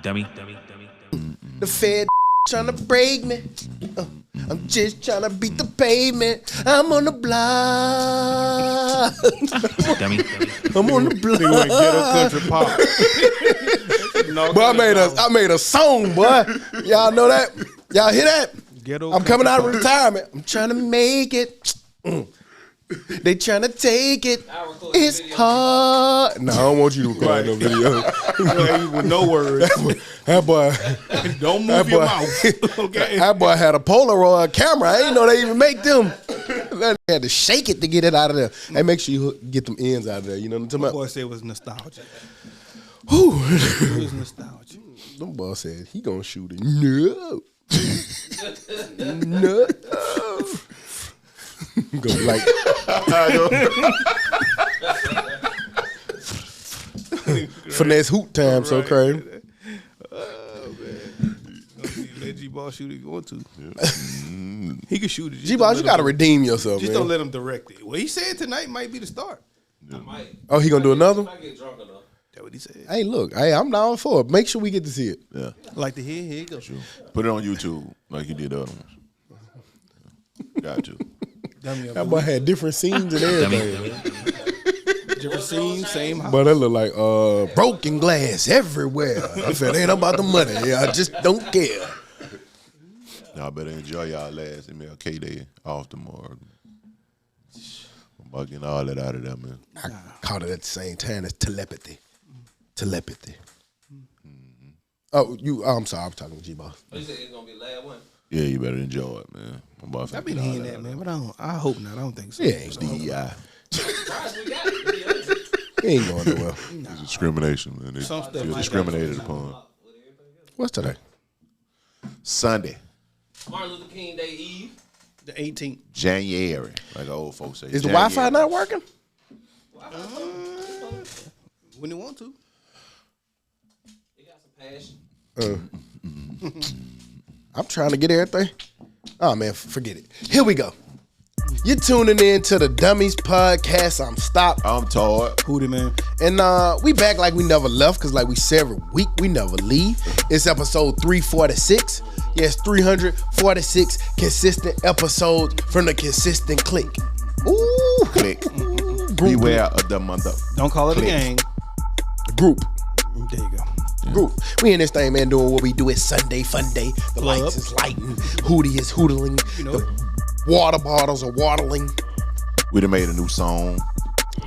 Dummy. The Fed trying to break me. I'm just trying to beat the pavement. I'm on the block. Dummy. I'm on the block. Ghetto country pop. Boy, I made a song, boy. Y'all know that? Y'all hear that? Ghetto I'm coming out of retirement. I'm trying to make it. They trying to take it. It's hard. No, I don't want you to record no video. With no words. That boy. Don't move your mouth. Okay. That boy had a Polaroid camera. I didn't know they even make them. They had to shake it to get it out of there. Hey, make sure you get them ends out of there. You know what I'm talking My about? boy said it was nostalgia. Whew. It was nostalgia. Them boy said he gonna shoot it. No. No. Go like finesse hoot time, so crazy. Oh man, let G-Ball shoot it if you want to. He can shoot it. G-Ball, you gotta redeem yourself, Just man. don't let him direct it. Well, he said tonight might be the start. I might. Oh, he gonna do another? I get drunk enough. That's what he said. Hey, look, I'm down for it. Make sure we get to see it. Yeah. Like the head, here you go. Sure. Put it on YouTube like you did the other ones. Got to. That boy had different scenes and everything. Different scene, same house. But it look like broken glass everywhere. I said, ain't about the money. I just don't care. Y'all better enjoy y'all last MLK Day off tomorrow. I'm about getting all that out of there, man. I caught it at the same time as telepathy. Telepathy. Oh, I'm sorry. I was talking to G-Boss. Oh, you said it's gonna be the last one. Yeah, you better enjoy it, man. I'm about I've been hearing that, man, but I hope not. I don't think so. Yeah, ain't DEI. Surprised we got it. he ain't going nowhere. It's discrimination, man. Some stuff You're might discriminated upon. What's today? Sunday, Martin Luther King Day Eve. The 18th. January, like old folks say. Is the Wi-Fi not working? When they want to. They got some passion. I'm trying to get everything. Oh, man, forget it. Here we go. You're tuning in to the Dummies podcast. I'm Stop. I'm tired. Hootie, man. And we back like we never left, because like we said every week, we never leave. It's episode 346. Yes, 346 consistent episodes from the consistent click. Ooh. Click. Group. Beware of the mother. Don't call it a Click. gang. Group. There you go. Group. We in this thing, man, doing what we do. It's Sunday fun day. The Club. lights is lighting. Hootie is hootling. You know The water bottles are waddling. We done made a new song.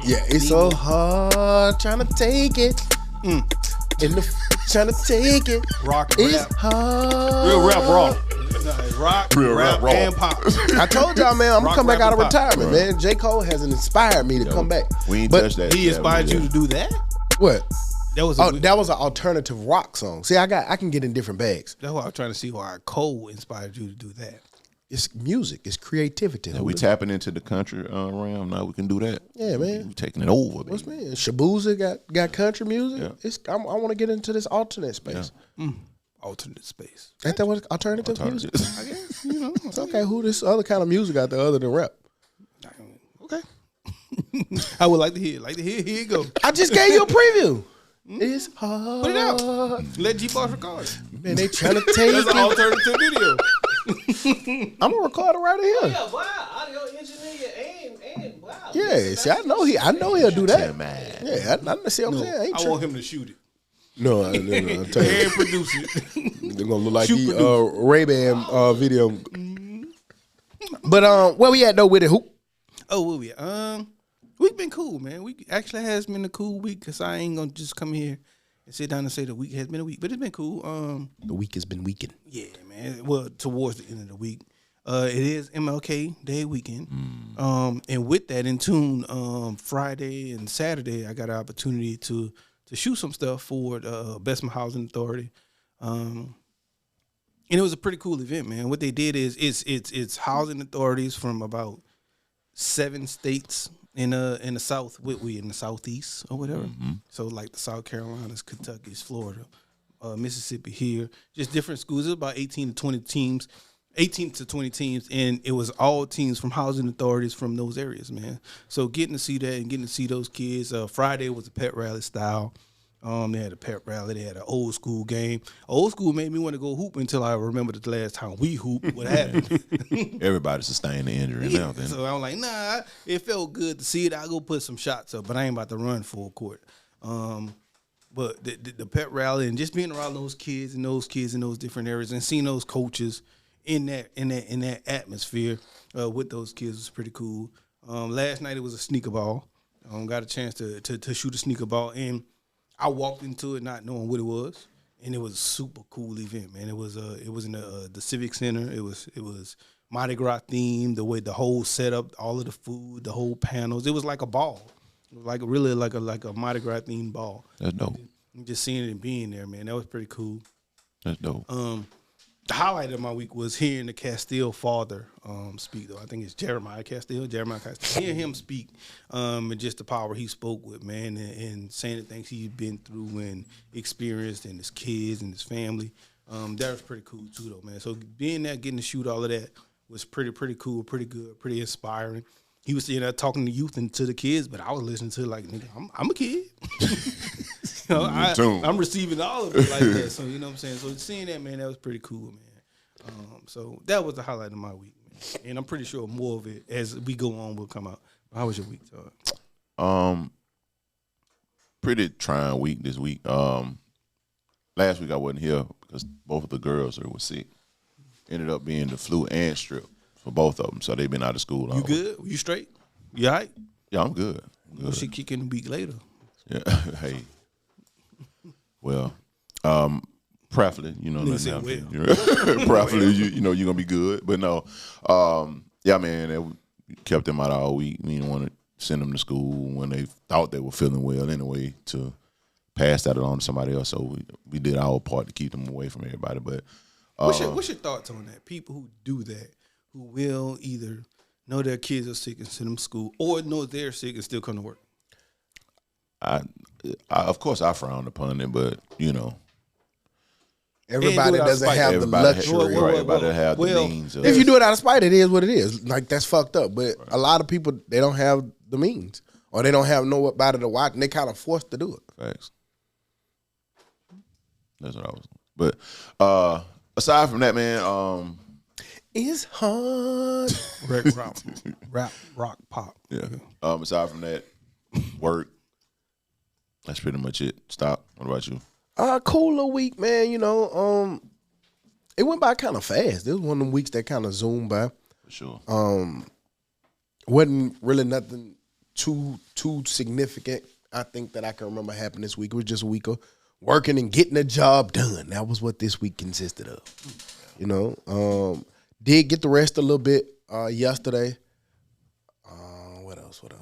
Yeah, it's so hard trying to take it. Trying to take it. Rock and It's rap. hard. Real rap raw. Rock, Real rap, rap raw. and pop. I told y'all, man, I'm gonna Rock, come back rap, out of and pop. retirement, man. J. Cole hasn't inspired me to come back. We ain't But touched that. He inspired you to do that? What? That was Oh, that was an alternative rock song. See, I can get in different bags. That's why I was trying to see why Cole inspired you to do that. It's music. It's creativity. We tapping into the country realm. Now we can do that. Yeah, man. We taking it over, baby. What's man? Shabuza got country music. Yeah. I want to get into this alternate space. Alternate space. Ain't that what alternative music? I guess, you know. It's okay. Who this other kind of music out there other than rap? Okay. I would like to hear it. Like to hear. Here you go. I just gave you a preview. It's hard. Put it out. Let G-Boss record it. Man, they trying to take That's an it. alternative video. I'm gonna record it right here. Yeah, wow. Audio engineer and wow. Yeah, see, I know he'll do that. Man. Yeah, I see what I'm saying. I ain't I want him to shoot it. No, I'll tell you. And produce it. They're gonna look like Shoot the Ray-Ban video. But where we at though with it? Who? Oh, where we at? Week been cool, man. Week actually has been a cool week because I ain't gonna just come here and sit down and say the week has been a week, but it's been cool. The week has been weakened. Yeah, man. Well, towards the end of the week, it is MLK Day weekend. And with that in tune, Friday and Saturday, I got an opportunity to shoot some stuff for the Bessemer Housing Authority. And it was a pretty cool event, man. What they did is it's housing authorities from about 7 states in the South. We in the Southeast or whatever. So like the South Carolinas, Kentucky's, Florida, Mississippi here, just different schools. It was about 18 to 20 teams, and it was all teams from housing authorities from those areas, man. So getting to see that and getting to see those kids. Friday was a pet rally style. They had a pep rally. They had an old school game. Old school made me want to go hoop until I remembered the last time we hooped. What happened? Everybody sustained the injury now. Then. So I was like, nah. It felt good to see it. I'll go put some shots up, but I ain't about to run full court. But the pep rally and just being around those kids in those different areas and seeing those coaches in that atmosphere with those kids was pretty cool. Last night it was a sneaker ball. Got a chance to shoot a sneaker ball, and I walked into it not knowing what it was, and it was a super cool event, man. It was in the Civic Center. It was Mardi Gras themed, the way the whole setup, all of the food, the whole panels. It was like a ball. Like really like a Mardi Gras themed ball. That's dope. Just seeing it and being there, man, that was pretty cool. That's dope. The highlight of my week was hearing the Castile father speak, though. I think it's Jeremiah Castile. Hearing him speak and just the power he spoke with, man, and saying the things he's been through and experienced and his kids and his family. That was pretty cool, too, though, man. So being there, getting to shoot all of that was pretty cool, pretty good, pretty inspiring. He was sitting there talking to youth and to the kids, but I was listening to it like, nigga, I'm a kid. I'm receiving all of it like that. So, you know what I'm saying? So seeing that, man, that was pretty cool, man. So that was the highlight of my week, man. And I'm pretty sure more of it as we go on will come out. How was your week, Todd? Pretty trying week this week. Last week I wasn't here because both of the girls were sick. Ended up being the flu and strep for both of them, so they've been out of school. You good? You straight? You all right? Yeah, I'm good. Well, she kick in a week later. Yeah. Hey. Well, preferably, you know, preferably, you know, you're gonna be good. But no, yeah, man, kept them out all week. We didn't want to send them to school when they thought they were feeling well anyway to pass that along to somebody else. So we did our part to keep them away from everybody. But what's your thoughts on that? People who do that, who will either know their kids are sick and send them to school, or know they're sick and still come to work. I of course I frown upon it, but you know, everybody doesn't have the luxury. Everybody have the means. If you do it out of spite, it is what it is. Like, that's fucked up. But a lot of people, they don't have the means, or they don't have nobody to watch, and they kind of forced to do it. Facts. That's what I was. But aside from that, man, it's hard. Rock, pop. Yeah. Aside from that, work. That's pretty much it. Stop. What about you? Cooler week, man. You know, it went by kind of fast. It was one of them weeks that kind of zoomed by. For sure. Wasn't really nothing too significant, I think, that I can remember happened this week. It was just a week of working and getting the job done. That was what this week consisted of. You know, did get the rest a little bit yesterday. What else? What I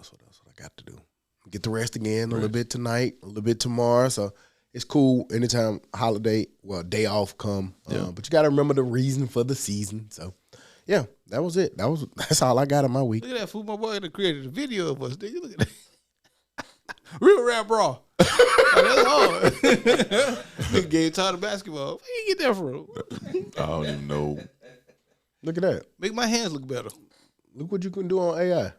got to do? Get the rest again a little bit tonight, a little bit tomorrow. So it's cool anytime day off come. Yeah. But you got to remember the reason for the season. So yeah, that was it. That's all I got in my week. Look at that fool. My boy that created a video of us. Nigga, look at that. Real rap raw. That's hard. Nigga gave Todd the basketball. Where you get that from? I don't even know. Look at that. Make my hands look better. Look what you can do on AI.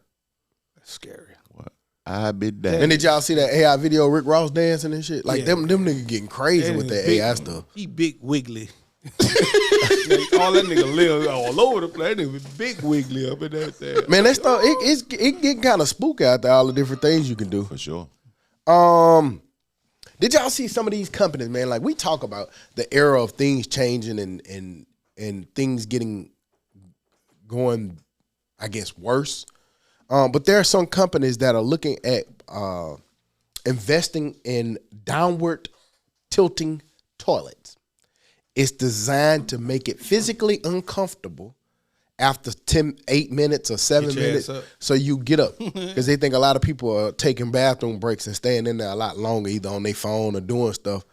That's scary. What? I be that. And did y'all see that AI video of Rick Ross dancing and shit? Like, Yeah. them niggas getting crazy with that AI stuff. He big wiggly. Like, all that nigga live all over the place. That nigga big wiggly up in that thing. Man, that stuff, it get kind of spooky out there, all the different things you can do. For sure. Did y'all see some of these companies, man? Like, we talk about the era of things changing and things going, I guess, worse. But there are some companies that are looking at investing in downward tilting toilets. It's designed to make it physically uncomfortable after 8 minutes or 7 Get your minutes, ass up. so you get up. Because they think a lot of people are taking bathroom breaks and staying in there a lot longer, either on their phone or doing stuff.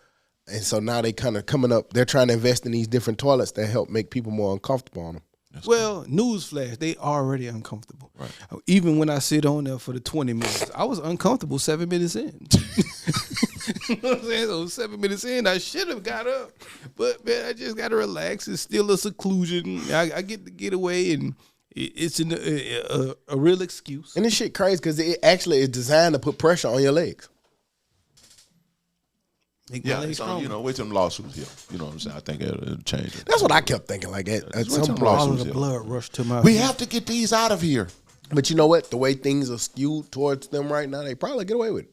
And so now they kind of coming up, they're trying to invest in these different toilets that help make people more uncomfortable on them. Well, newsflash, they already uncomfortable. Right. Even when I sit on there for the 20 minutes, I was uncomfortable 7 minutes in. You know what I'm saying? So 7 minutes in, I should have got up. But, man, I just got to relax. It's still a seclusion. I get to get away, and it's a real excuse. And this shit crazy because it actually is designed to put pressure on your legs. Make my legs so, stronger. wait till them lawsuits here. You know what I'm saying? I think it'll change it. That's what I kept thinking. Like at some point, All of the blood rushed to my. We have to get these out of here. But you know what? The way things are skewed towards them right now, they probably get away with it.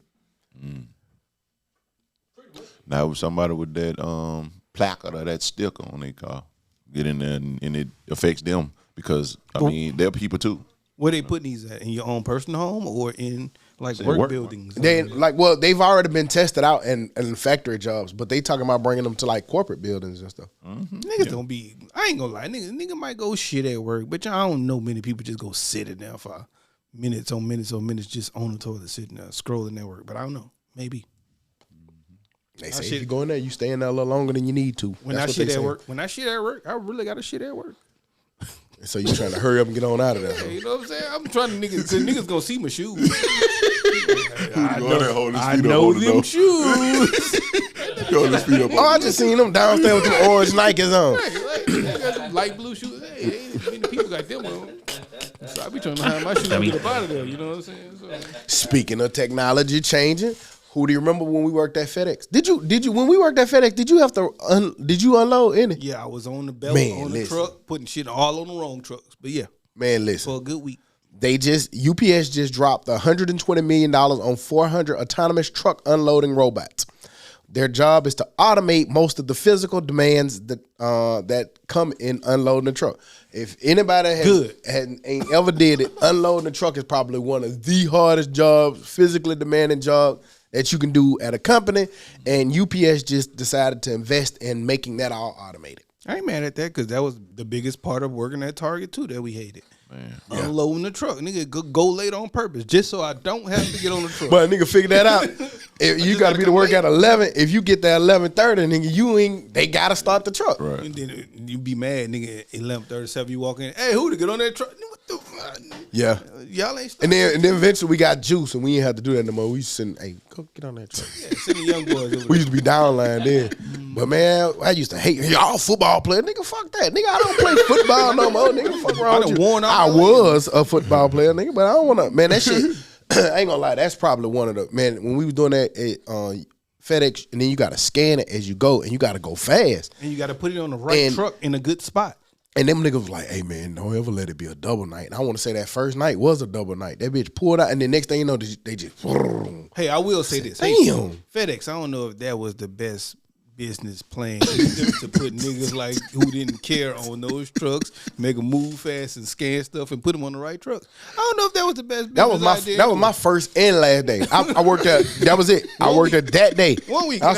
Now, if somebody with that placard or that sticker on their car get in there and it affects them because, they're people too. Where they putting these at? In your own personal home or in like work buildings? They've already been tested out in factory jobs, but they talking about bringing them to like corporate buildings and stuff. Niggas don't be. I ain't gonna lie. Nigga might go shit at work, but I don't know many people just go sit it down for minutes on minutes on minutes just on the toilet sitting there scrolling at work. But I don't know. Maybe. They say if you go in there, you stay in there a little longer than you need to. When I shit at work, I really got to shit at work. So you trying to hurry up and get on out of there? Yeah, you know what I'm saying? I'm trying to because niggas gonna see my shoes. I know them shoes. I just seen them downstairs with them orange Nikes on. Right. I got some light blue shoes. Hey, ain't many people got them on. So I be trying to hide my shoes and get up out of there. You know what I'm saying? So. Speaking of technology changing, who do you remember when we worked at FedEx? Did you when we worked at FedEx? Did you have to did you unload any? Yeah, I was on the belt on the truck, putting shit all on the wrong trucks. But yeah, man, listen. For a good week. UPS just dropped $120 million on 400 autonomous truck unloading robots. Their job is to automate most of the physical demands that come in unloading a truck. If anybody ain't ever did it, unloading a truck is probably one of the hardest jobs, physically demanding jobs that you can do at a company. And UPS just decided to invest in making that all automated. I ain't mad at that because that was the biggest part of working at Target too that we hated. Unloading the truck. Nigga go late on purpose just so I don't have to get on the truck. But nigga figure that out. If you gotta be to work at 11. If you get there 11:30, nigga, they gotta start the truck. Right. And then you be mad, nigga, at 11:37 you walk in, hey, who to get on that truck? What the fuck? Yeah. Y'all ain't and then eventually we got juice and we didn't have to do that no more. We used to send, hey, go get on that truck. Yeah, send the young boys over we used to be downline then. But man, I used to hate y'all football players. Nigga, fuck that. Nigga, I don't play football no more. Nigga, fuck wrong with you. I was a football player, nigga, but I don't wanna, man, that shit, I ain't gonna lie, that's probably one of the, man, when we was doing that at FedEx, and then you gotta scan it as you go, and you gotta go fast. And you gotta put it on the right truck in a good spot. And them niggas was like, hey man, don't ever let it be a double night. And I want to say that first night was a double night. That bitch pulled out, and then next thing you know, they just. Hey, I will say this. Damn. Hey, FedEx, I don't know if that was the best business plan to put niggas like who didn't care on those trucks, make them move fast and scan stuff and put them on the right trucks. I don't know if that was the best business idea. That was my first and last day. I worked at, that was it. I worked at that day. 1 week, I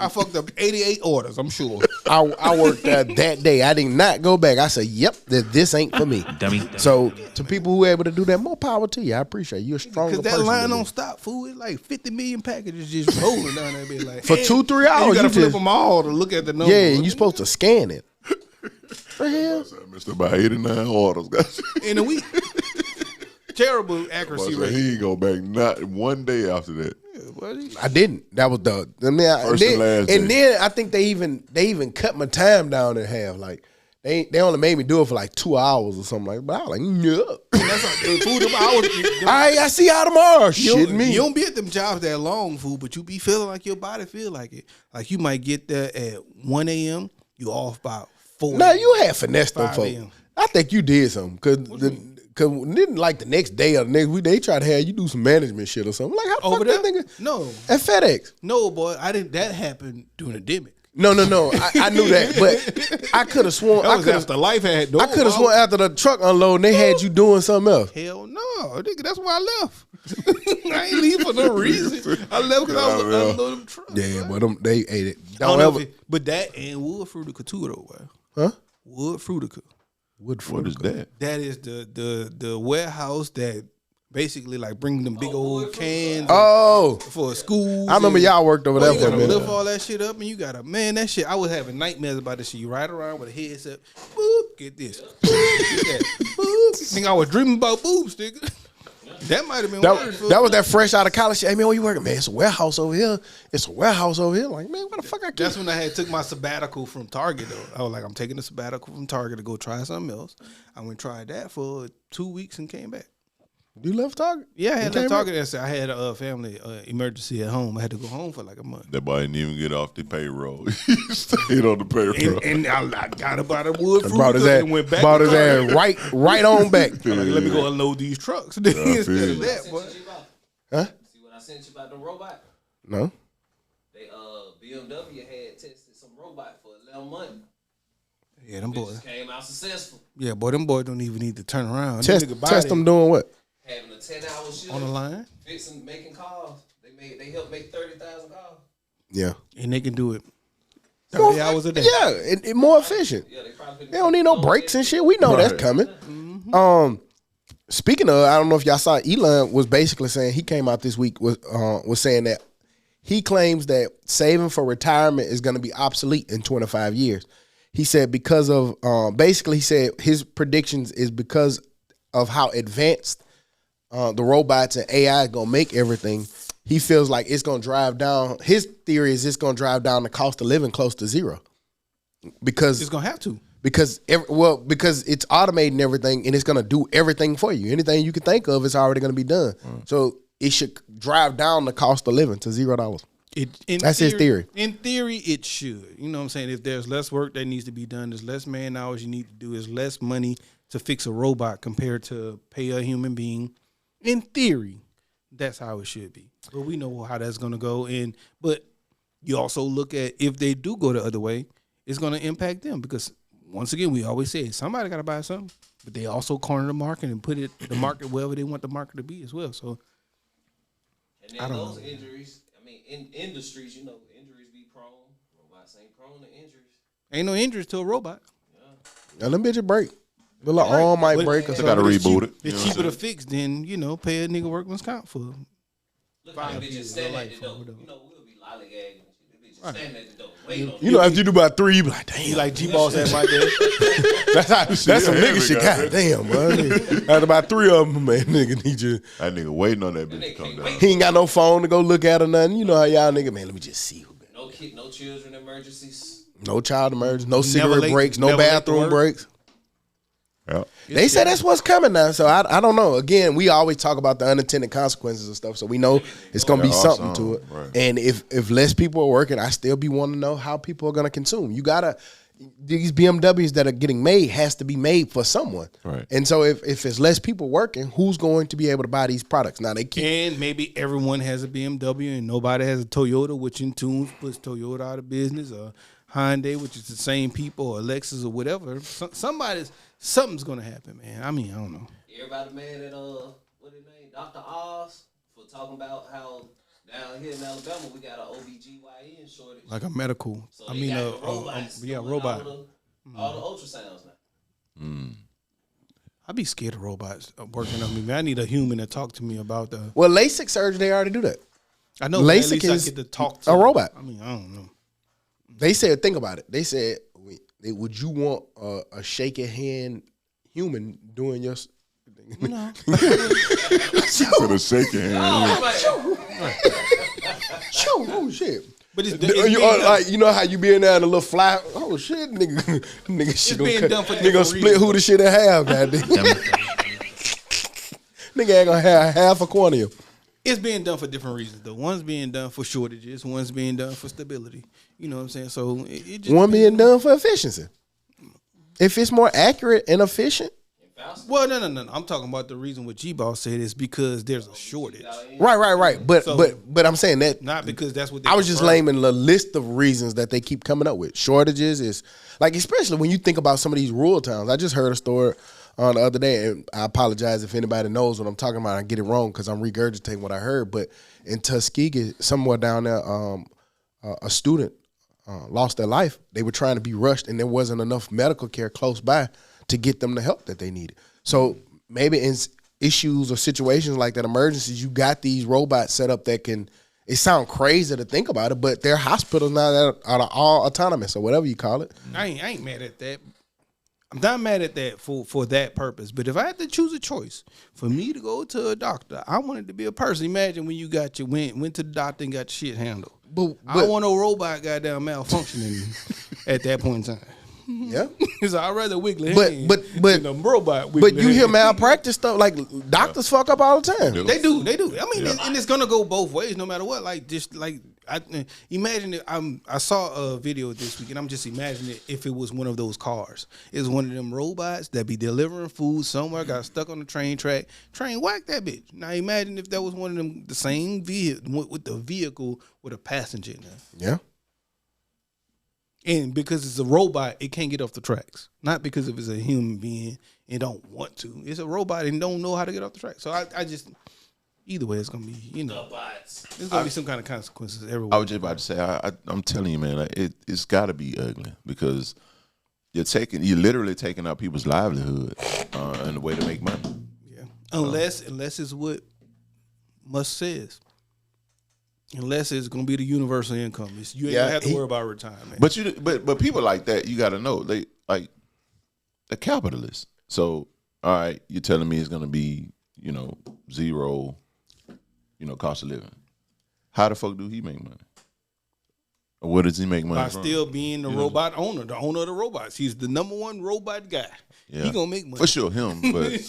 fucked up 88 orders, I'm sure. I worked at that day. I did not go back. I said, yep, this ain't for me. Dummy. So to people who are able to do that, more power to you. I appreciate you. You're a stronger person. Because that line don't stop, fool. It's like 50 million packages just rolling down that bitch. Like, for 2-3 hours. You gotta flip them all to look at the number. Yeah, and you're supposed to scan it. For hell? I missed about 89 orders, guys. In a week. Terrible accuracy rate. He ain't go back not one day after that. I didn't. That was the first and last day. And then I think they even cut my time down in half. Like they only made me do it for like 2 hours or something like that. But I was like, no. That's like, food, them hours. I see y'all tomorrow. Shit me. You don't be at them jobs that long, food, but you be feeling like your body feel like it. Like you might get there at 1 a.m. You off by 4. No, you had finessed them folks. a.m. I think you did something because didn't like the next day or the next week they tried to have you do some management shit or something. Like how over fuck there? that nigga? No, at FedEx. No, boy, I didn't. That happened during the demic. No. I knew that, but I could have sworn after life had. I could have sworn after the truck unloading they had you doing something else. Hell no, nigga. That's why I left. I ain't leave for no reason. I left because I was unloading trucks. Yeah, but they ate it. But that and wood frutica too, though. Huh? Wood frutica. What is that? That is the warehouse that basically like bring them big old cans. For school. I remember y'all worked over there you for a gotta minute. lift all that shit up, and you gotta that shit. I was having nightmares about this shit. You ride around with a headset. Boop, get this. Boop, get that. Boop. Think I was dreaming about boobs, nigga. That might have been that was that fresh out of college shit. Hey man, where you working? Man, it's a warehouse over here. Like, man, what the fuck I can't. That's when I took my sabbatical from Target though. I was like, I'm taking a sabbatical from Target to go try something else. I went and tried that for 2 weeks and came back. You left Target? Yeah, I had You left came Target. I had a family emergency at home. I had to go home for like a month. That boy didn't even get off the payroll. He stayed on the payroll. And I got about a wood fruit Brought his ass, and went back. brought to his Target. ass right on back. I'm like, let me go unload these trucks. Instead of that, boy. Huh? See what I sent you about the robot? No. They BMW had tested some robot for 11 months. Yeah, them boys. Just came out successful. Yeah, boy, them boys don't even need to turn around. Test them doing what? Having a 10-hour shift on the line, fixing, making calls. They helped make 30,000 calls. Yeah. and they can do it 30 hours a day. Yeah, it more efficient. Yeah, they probably They don't need no breaks and shit. We know that's coming. Speaking of, I don't know if y'all saw, Elon was basically saying, he came out this week was saying that he claims that saving for retirement is going to be obsolete in 25 years. He said because of basically he said his predictions is because of how advanced the robots and AI is gonna make everything. He feels like it's gonna drive down. His theory is it's gonna drive down the cost of living close to zero because It's gonna have to. because it's automating everything and it's gonna do everything for you. Anything you can think of is already gonna be done. So it should drive down the cost of living to $0. That's his theory. In theory, it should. You know what I'm saying? If there's less work that needs to be done, there's less man hours you need to do, there's less money to fix a robot compared to pay a human being. In theory, that's how it should be. But we know how that's going to go. But you also look at if they do go the other way, it's going to impact them because, once again, we always say somebody got to buy something. But they also corner the market and put the market wherever they want the market to be as well. So, And then those injuries, I mean, in industries, injuries be prone. Robots ain't prone to injuries. ain't no injuries to a robot. Now them bitches break. The little arm might break or They gotta something. reboot it. It's cheaper to fix than, pay a nigga workman's comp for. Look how the bitches standing at the door. We'll be lollygagging and shit. The bitches standing at the door waiting on You know, after you do about 3, you be like, damn. He like G-Boss at my day. That's some nigga shit. God damn, bro. After about 3 of them, man, nigga need you. That nigga waiting on that bitch to come down. He ain't got no phone to go look at or nothing. You know how y'all nigga, man, let me just see who. no children emergencies. No child emergency, no cigarette late- breaks, no never late to bathroom work. breaks. Yeah. They say that's what's coming now, so I don't know. Again, we always talk about the unintended consequences and stuff, so we know it's gonna be something to it. Right. And if less people are working, I still be wanting to know how people are gonna consume. You gotta these BMWs that are getting made has to be made for someone, Right. And so if it's less people working, who's going to be able to buy these products? Now they keep And maybe everyone has a BMW and nobody has a Toyota, which in tunes puts Toyota out of business, or Hyundai, which is the same people, or Lexus or whatever. Something's gonna happen, man. I mean, I don't know. Everybody mad at what his name, Dr. Oz, for talking about how down here in Alabama we got an OBGYN shortage. Like a medical. So they got robots doing robot. all the ultrasounds now. I'd be scared of robots working on me. Man, I need a human to talk to me about the. well, LASIK surgery they already do that. I know. But at LASIK least is I get to talk to a robot. I mean, I don't know. They said, think about it. They said, would you want a shaking hand human doing your? No. For the shaking hand. Oh shit! But it's Like, you know how you be in there and a little fly? Oh shit, nigga, shit being gonna done for nigga different gonna split reasons, who the shit in half, goddamn. Nigga ain't gonna have half a cornea. It's being done for different reasons, though. One's being done for shortages. One's being done for stability. You know what I'm saying? So it just One being done for efficiency. If it's more accurate and efficient, Well, no. I'm talking about the reason what G-Boss said is because there's a shortage, right. But So- but I'm saying that not because that's what they I was just prefer. naming the list of reasons that they keep coming up with. Shortages is like, especially when you think about some of these rural towns. I just heard a story on the other day, and I apologize if anybody knows what I'm talking about. I get it wrong because I'm regurgitating what I heard. But in Tuskegee, somewhere down there, a student lost their life. They were trying to be rushed, and there wasn't enough medical care close by to get them the help that they needed. So maybe in issues or situations like that, emergencies, you got these robots set up that can. It sounds crazy to think about it, but there are hospitals now that are all autonomous or whatever you call it. I ain't mad at that. I'm not mad at that for that purpose. But if I had to choose a choice for me to go to a doctor, I wanted to be a person. Imagine when you went to the doctor and got your shit handled. I don't want no robot goddamn malfunctioning at that point in time. Yeah. So I'd rather wiggly But- hand but- than a robot wiggly But you hear hand. malpractice stuff like doctors fuck up all the time. They do. I mean, and it's gonna go both ways, no matter what. Like, just like imagine it. I saw a video this week, and I'm just imagining if it was one of those cars. It's one of them robots that be delivering food somewhere, got stuck on the train track. Train whacked that bitch. Now imagine if that was one of them, the same vehicle with the vehicle with a passenger in there. Yeah. And because it's a robot, it can't get off the tracks. Not because if it's a human being and don't want to. It's a robot and don't know how to get off the track. So I just, either way, it's gonna be, there's gonna be some kind of consequences everywhere. I was just about to say, I'm telling you, man, like, it's got to be ugly because you're literally taking out people's livelihood and the way to make money. Yeah, unless it's what Musk says. Unless it's gonna be the universal income, you ain't gonna have to worry about retirement. But people like that, you got to know they're capitalists. So all right, you're telling me it's gonna be zero, cost of living. How the fuck do he make money? Or where does he make money by from? still being the robot owner, the owner of the robots. He's the number one robot guy. Yeah. He gonna make money For sure, him. But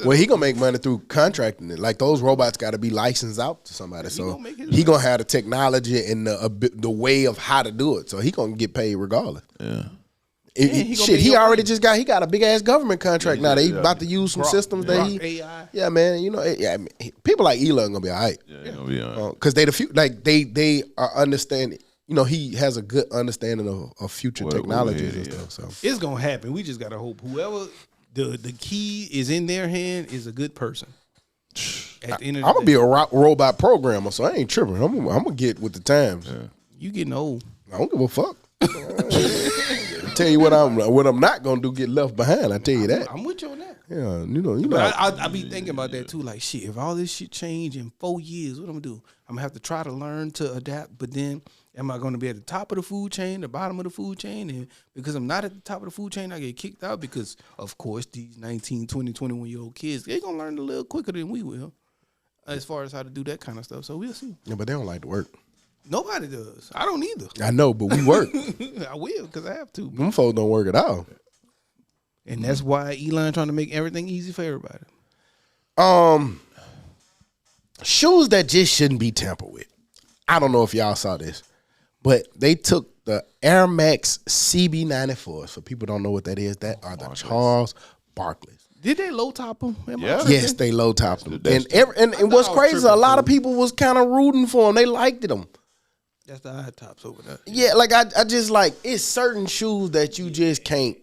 Well, he gonna make money through contracting it. Like those robots got to be licensed out to somebody. So gonna make his he gonna have the technology and the way of how to do it. So he gonna get paid regardless. yeah. He already just got a big ass government contract now. They about to use some systems that he. AI. Yeah, man. People like Elon gonna be all right. Yeah, gonna be all right. Because they are understanding. He has a good understanding of future technologies and stuff. So It's gonna happen. We just gotta hope whoever the key is in their hand is a good person. At the end of the I'm gonna day, be a robot programmer, so I ain't tripping. I'm gonna get with the times. you getting old. I don't give a fuck. Tell you what I'm not gonna do. Get left behind. I tell you that. I'm with you on that. Yeah, you know. But I be thinking about that too. Like, shit, if all this shit change in 4 years, what I'm gonna do? I'm gonna have to try to learn to adapt. But then, am I gonna be at the top of the food chain, the bottom of the food chain? And because I'm not at the top of the food chain, I get kicked out because, of course, these 19, 20, 21-year-old kids, they gonna learn a little quicker than we will, as far as how to do that kind of stuff. So we'll see. Yeah, but they don't like to work. Nobody does. I don't either. I know, but we work. I will because I have to. Them folks don't work at all. And that's why Elon trying to make everything easy for everybody. Shoes that just shouldn't be tampered with. I don't know if y'all saw this, but they took the Air Max CB94s. For people who don't know what that is, that are the Charles Barkleys. Did they low top them? Yeah. Yes, they low topped them. That's And what's I was crazy is a tripping, lot of people was kind of rooting for them. They liked them. That's the high tops over there. Yeah, like I just like it's certain shoes that you just can't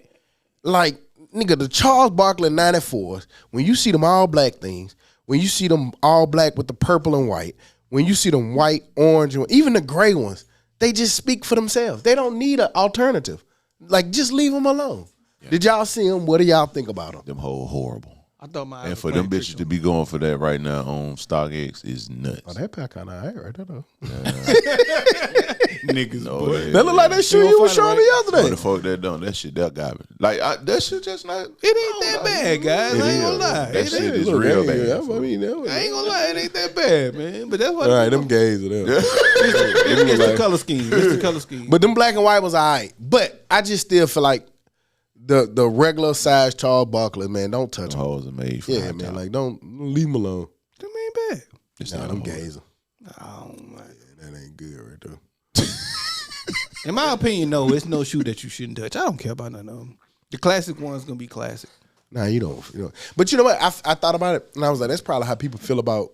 like. Nigga, the Charles Barkley 94s, when you see them all black things, when you see them all black with the purple and white, when you see them white, orange, and even the gray ones, they just speak for themselves. They don't need an alternative. Like, just leave them alone. Yeah. Did y'all see them? What do y'all think about them? Them whole horrible. I thought my And for them bitches to be going for that right now on StockX is nuts. Oh, that pack kind of high right there, though. niggas. No, Boy. That look like that shoe you was showing me What yesterday. the fuck that done? That shit, that got me. Like, that shit just not. It ain't that bad, guys. I ain't gonna lie. That shit is Look, real that- bad. yeah, I mean, that was- I ain't gonna lie. It ain't that bad, man. But that's what. all right, them gays are there. It's the color scheme. It's the color scheme. But them black and white was all right. But I just still feel like the regular size Charles Barkley, man, don't touch Them them. hoes are made for Yeah, high man, top. like don't leave them alone. Them ain't bad. It's Nah, not them a hoe. gays. Oh my. That ain't good right there. In my opinion, no, it's no shoe that you shouldn't touch. I don't care about none of them. The classic one's gonna be classic. Nah, you don't. But you know what? I thought about it, and I was like, that's probably how people feel about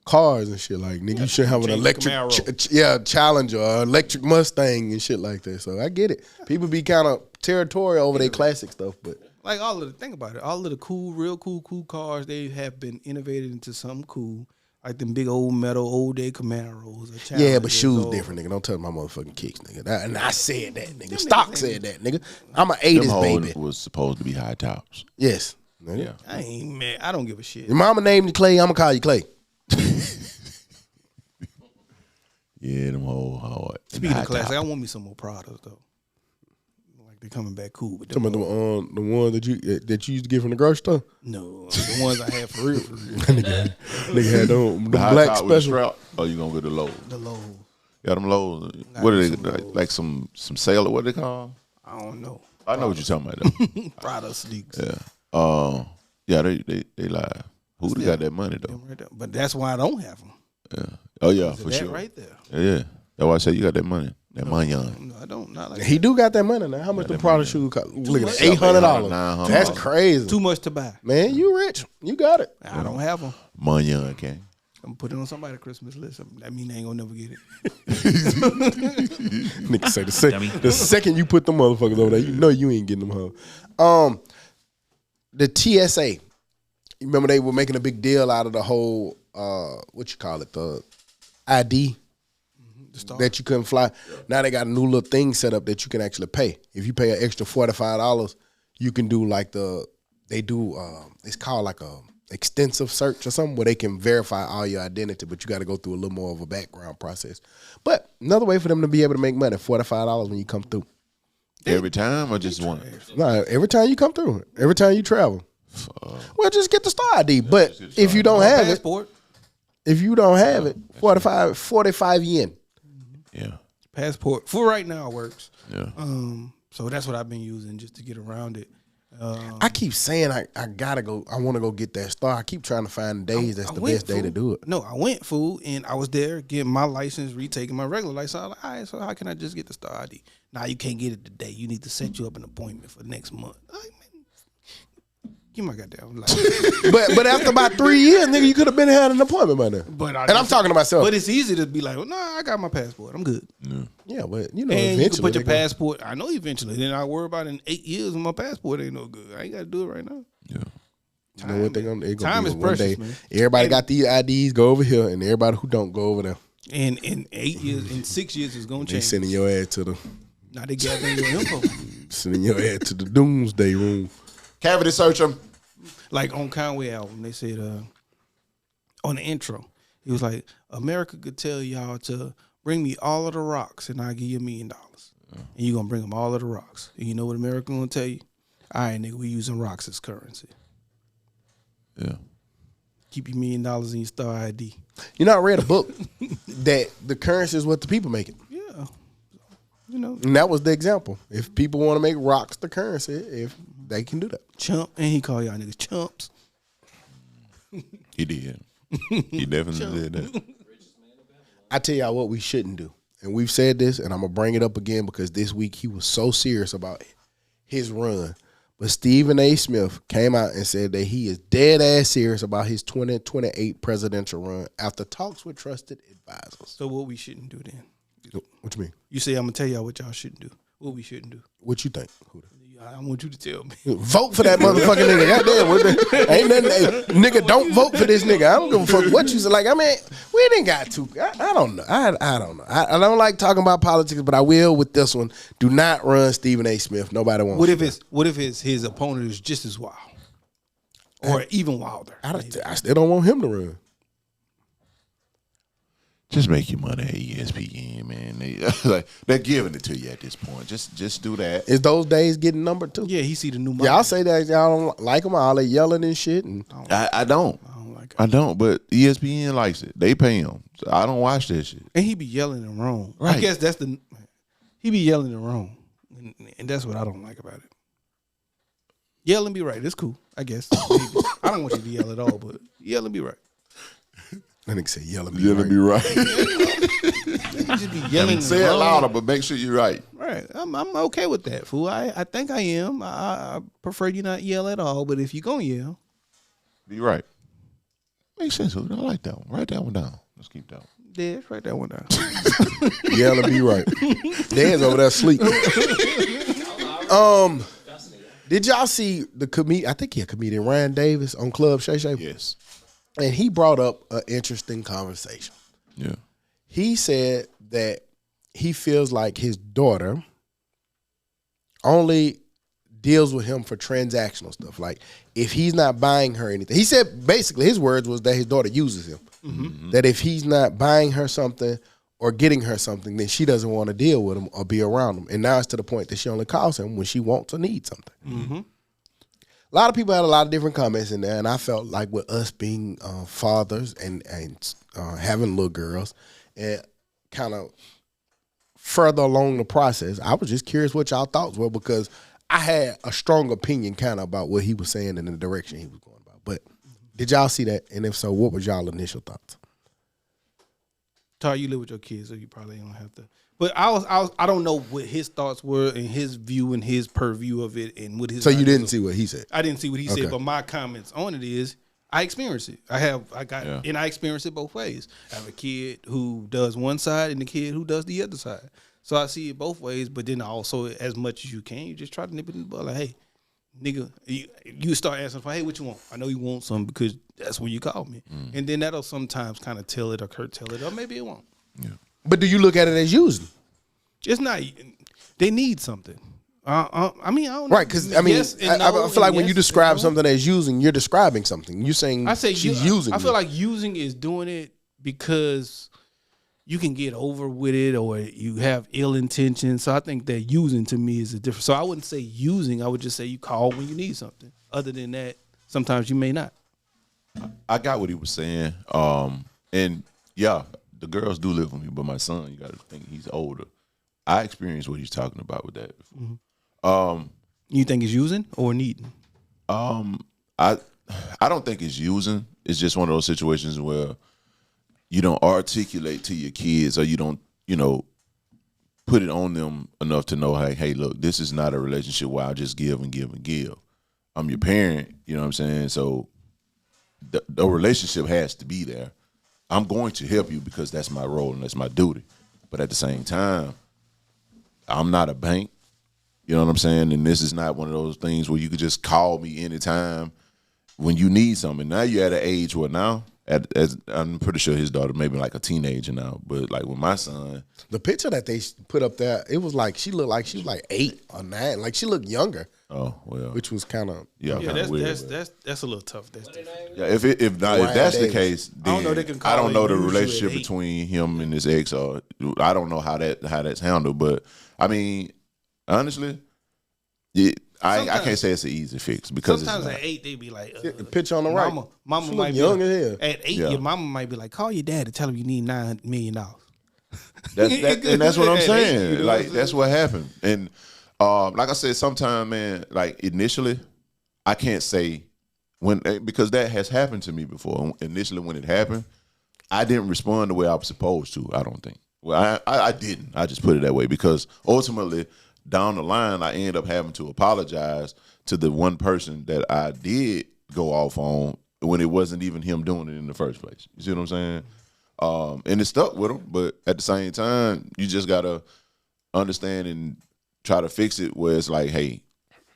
cars and shit. Like, nigga, you should have an Change electric, Camaro. Challenger or electric Mustang and shit like that. So I get it. People be kind of territorial over their classic stuff, but Like think about it. All of the cool, real cool cars, they have been innovated into something cool. Like them big old metal, old day Camaros. Or yeah, but Challengers shoes or- different, nigga. Don't touch my motherfucking kicks, nigga. And I said that, nigga. Stock said that, nigga. I'm an Them 80s hoes baby. was supposed to be high tops. Yes. Nigga. Yeah. I ain't mad. I don't give a shit. Your mama named you Clay, I'ma call you Clay. Yeah, them whole hard. Speaking High of classic, top. I want me some more Pradas though. Like they're coming back cool. But Some of them, the ones that you used to get from the grocery store. no, the ones I had for real, for real. Nigga had them The high black top with the special. strap, or you gonna get the low? The low. Got them lows. What are they some lows. like? Some sailor? What they call? I don't know. I know what you're talking about, though. Prada sneaks. Yeah. Yeah, they live. Who got that money, though? Right there. But that's why I don't have them. Yeah. Oh, yeah, for that sure. right there. Yeah. That's why I say you got that money. That money on. No, I don't. Not like He that. do got that money now. How much the Prada shoe cost? Look at much. $800. $900. That's crazy. Too much to buy. Man, you rich. You got it. I don't have them. Money on, okay? I'm putting it on somebody's Christmas list. That mean they ain't gonna never get it. Nigga say the second you put them motherfuckers over there, you know you ain't getting them home. The TSA. You remember they were making a big deal out of the whole what you call it, the ID that you couldn't fly. Now they got a new little thing set up that you can actually pay. If you pay an extra $45, you can do like it's called like a extensive search or something where they can verify all your identity, but you got to go through a little more of a background process. But another way for them to be able to make money, $45 when you come through. Every time or just one? No, every time you come through, every time you travel. Well, just get the Star ID. But if you don't have Passport. if you don't have it, 45 yen. Yeah. Passport for right now works. Yeah. So that's what I've been using just to get around it. I keep saying I gotta go. I want to go get that Star. I keep trying to find days that's the best day to do it. No, I went, fool, and I was there getting my license, retaking my regular license. I was like, all right, so how can I just get the Star ID? Nah, you can't get it today. You need to set you up an appointment for next month. Like, man, give my goddamn license. but after about 3 years, nigga, you could have been had an appointment by now. I'm talking to myself. But it's easy to be like, well, nah, I got my passport. I'm good. Yeah, but you know, And eventually you can put your they gonna- passport. I know eventually. Then I worry about in 8 years when my passport ain't no good. I ain't got to do it right now. Yeah. You know what they gonna Time be is one precious, day. man. Everybody got these IDs, go over here, and everybody who don't go over there. And in 8 years, in 6 years, it's gonna They change. sending your ass to the Now they gathering your info. doomsday room. Cavity search them. Like on Conway album, they said on the intro, he was like, America could tell y'all to bring me all of the rocks and I'll give you $1 million. And you gonna bring them all of the rocks. And you know what America gonna tell you? All right, nigga, we using rocks as currency. Yeah. Keep your $1 million in your Star ID. You know, I read a book that the currency is what the people make it. Yeah. You know, And that was the example. If people want to make rocks the currency, if they can do that. chump. And he called y'all niggas chumps. He did. He definitely did that. I tell y'all what we shouldn't do. And we've said this, and I'm going to bring it up again because this week he was so serious about his run. But Stephen A. Smith came out and said that he is dead ass serious about his 2028 presidential run after talks with trusted advisors. So what we shouldn't do then? What you mean? You say I'm gonna tell y'all what y'all shouldn't do. What we shouldn't do. What you think? I want you to tell me. Vote for that motherfucking nigga. Goddamn, ain't nothing. Nigga, don't vote for this nigga. I don't give a fuck what you say. Like, I mean, we didn't got to. I don't know. I don't know. I don't like talking about politics, but I will with this one. Do not run Stephen A. Smith. Nobody wants. What if his opponent is just as wild, or even wilder? I still don't want him to run. Just make your money at ESPN, man. They're giving it to you at this point. Just do that. Is those days getting numbered too? Yeah, he see the new. Y'all say that y'all don't like them, all they yelling and shit. And I don't. I don't like it. I don't. But ESPN likes it. They pay him. So I don't watch that shit. And he be yelling and wrong. Right. I guess that's he be yelling and wrong, and that's what I don't like about it. Yell and be right. It's cool, I guess. Maybe. I don't want you to yell at all, but yell and be right. that nigga say yelling. You're gonna be right. Just be yelling. Say it and wrong. louder, but make sure you're right. Right. I'm okay with that, fool. I think I am. I prefer you not yell at all, but if you gonna yell, Be right. Makes sense. I like that one. Write that one down. Let's keep that one. Dad, write that one down. Yell and be right. Dan's over there asleep. Did y'all see the comedian? I think he a comedian, Ryan Davis on Club Shay Shay. Yes. And he brought up an interesting conversation. Yeah. He said that he feels like his daughter only deals with him for transactional stuff. Like if he's not buying her anything, he said basically his words was that his daughter uses him. Mm-hmm. That if he's not buying her something or getting her something, then she doesn't want to deal with him or be around him. And now it's to the point that she only calls him when she wants or needs something. Mm-hmm. A lot of people had a lot of different comments in there, and I felt like with us being fathers and having little girls, and kind of further along the process, I was just curious what y'all thoughts were because I had a strong opinion kind of about what he was saying and the direction he was going about. But did y'all see that? And if so, what was y'all initial thoughts? Tar, you live with your kids, so you probably don't have to. But I don't know what his thoughts were and his view and his purview of it and what his. So you didn't see what he said? I didn't see what he said, but my comments on it is I experienced it. And I experienced it both ways. I have a kid who does one side and a kid who does the other side. So I see it both ways, but then also as much as you can, you just try to nip it in the bud. Like, hey, nigga, you start asking for, hey, what you want? I know you want something because that's when you call me. And then that'll sometimes kind of tell it or curtail it, or maybe it won't. Yeah. But do you look at it as using? It's not. They need something. I mean, I don't know. Right, because I mean, Yes and I no feel like and when you yes describe and no. something as using, you're describing something. You're saying I say she's using. I feel you. like using is doing it because you can get over with it or you have ill intentions. So I think that using to me is a different. So I wouldn't say using. I would just say you call when you need something. Other than that, sometimes you may not. I got what he was saying. And yeah, the girls do live with me, but my son, you got to think he's older. I experienced what he's talking about with that before. You think it's using or needing? I don't think it's using. It's just one of those situations where you don't articulate to your kids or you don't, put it on them enough to know, hey, look, this is not a relationship where I'll just give and give and give. I'm your parent, you know what I'm saying? So the relationship has to be there. I'm going to help you because that's my role and that's my duty. But at the same time, I'm not a bank. You know what I'm saying? And this is not one of those things where you could just call me anytime when you need something. Now you're at an age where now, as I'm pretty sure his daughter maybe like a teenager now, but like with my son. The picture that they put up there, it was like she looked like she was like 8 or 9. Like she looked younger. Oh, well. Which was kind of That's weird. that's a little tough. That's different. Yeah, if that's the case, then I don't know the usually relationship at 8. between him and his ex, or I don't know how that's handled. But I mean, honestly, I can't say it's an easy fix because sometimes it's at 8 they be like, the picture on the right. Mama She might look be young like, as hell. at 8. Yeah. Your mama might be like, call your dad and tell him you need $9 million. and that's what I'm At 8, saying. you know Like what I'm that's what happened. And like I said, sometimes, man, like initially, I can't say because that has happened to me before. Initially, when it happened, I didn't respond the way I was supposed to. I don't think. Well, I didn't. I just put it that way because ultimately, down the line, I ended up having to apologize to the one person that I did go off on when it wasn't even him doing it in the first place. You see what I'm saying? And it stuck with him, but at the same time, you just gotta understand and try to fix it where it's like, hey,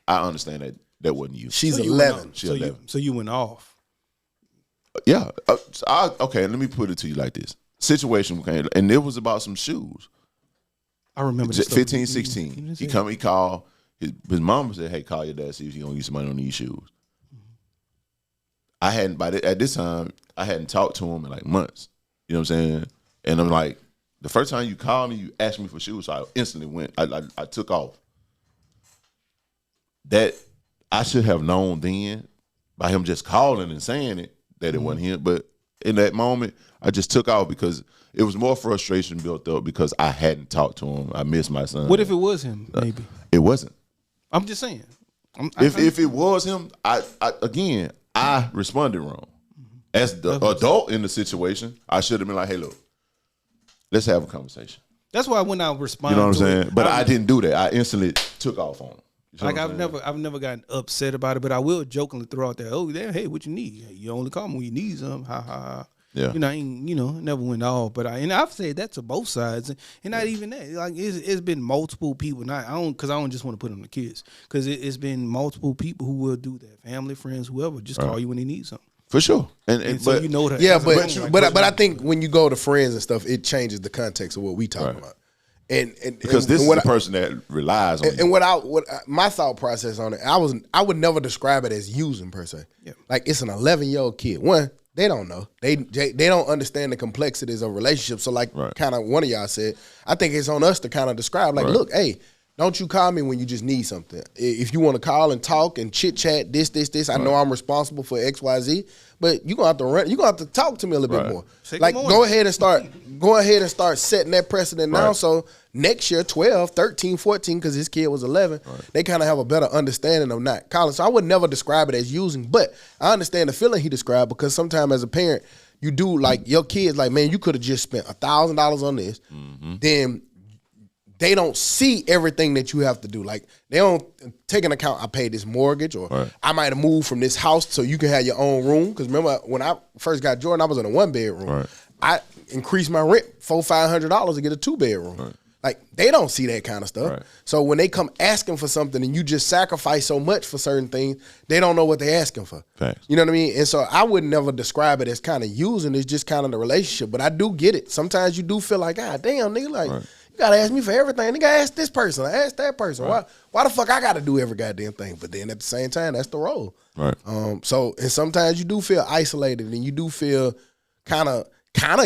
I understand that wasn't you. She's So you 11. She's 11. So you went off. Yeah. Okay, let me put it to you like this. Situation came, and it was about some shoes. I remember this 15, 16. He called. His mom said, hey, call your dad, see if he's going to use some money on these shoes. I hadn't, at this time, I hadn't talked to him in like months. You know what I'm saying? And I'm like, the first time you called me, you asked me for shoes, so I instantly went. I took off. That I should have known then by him just calling and saying it that it wasn't him. But in that moment, I just took off because it was more frustration built up because I hadn't talked to him. I missed my son. What if it was him? Maybe It wasn't. I'm just saying. If it was him, I responded wrong. As the adult in the situation, I should have been like, hey, look, let's have a conversation. That's why when I responded, You know what I'm saying? But I didn't do that. I instantly took off on him. You see like what I'm saying? I've never gotten upset about it, but I will jokingly throw out there, oh, damn, hey, what you need? Hey, you only call me when you need something. Ha ha ha. Yeah. I ain't, never went off. But I've said that to both sides, and not even that. Like it's been multiple people. Not I don't just want to put on the kids because it's been multiple people who will do that. Family, friends, whoever, just call you when they need something. For sure. And so but you know that. Yeah, but but I think when you go to friends and stuff, it changes the context of what we talking about. And because this is the person that relies on you. And my thought process on it, I would never describe it as using per se. Yeah. Like it's an 11-year-old kid. One, they don't know. They don't understand the complexities of relationships. So like kind of one of y'all said, I think it's on us to kind of describe like, look, hey, Don't you call me when you just need something. If you want to call and talk and chit chat, this. I know I'm responsible for X, Y, Z, but you gonna have to run. You gonna have to talk to me a little bit more. Like go ahead and start setting that precedent now. So next year, 12, 13, 14, because his kid was 11, they kind of have a better understanding of not calling. So I would never describe it as using, but I understand the feeling he described because sometimes as a parent, you do like your kids like, man, you could have just spent $1,000 on this, then. They don't see everything that you have to do. Like they don't take into account I paid this mortgage or I might have moved from this house so you can have your own room. Because remember when I first got Jordan, I was in a 1-bedroom. I increased my rent $400-$500 to get a 2-bedroom. Like they don't see that kind of stuff. So when they come asking for something and you just sacrifice so much for certain things, they don't know what they're asking for. You know what I mean? And so I would never describe it as kind of using. It's just kind of the relationship. But I do get it. Sometimes you do feel like, God damn, nigga, like. You gotta ask me for everything. Nigga, ask this person. Ask that person. Why the fuck I gotta do every goddamn thing? But then at the same time, that's the role. So and sometimes you do feel isolated and you do feel kind of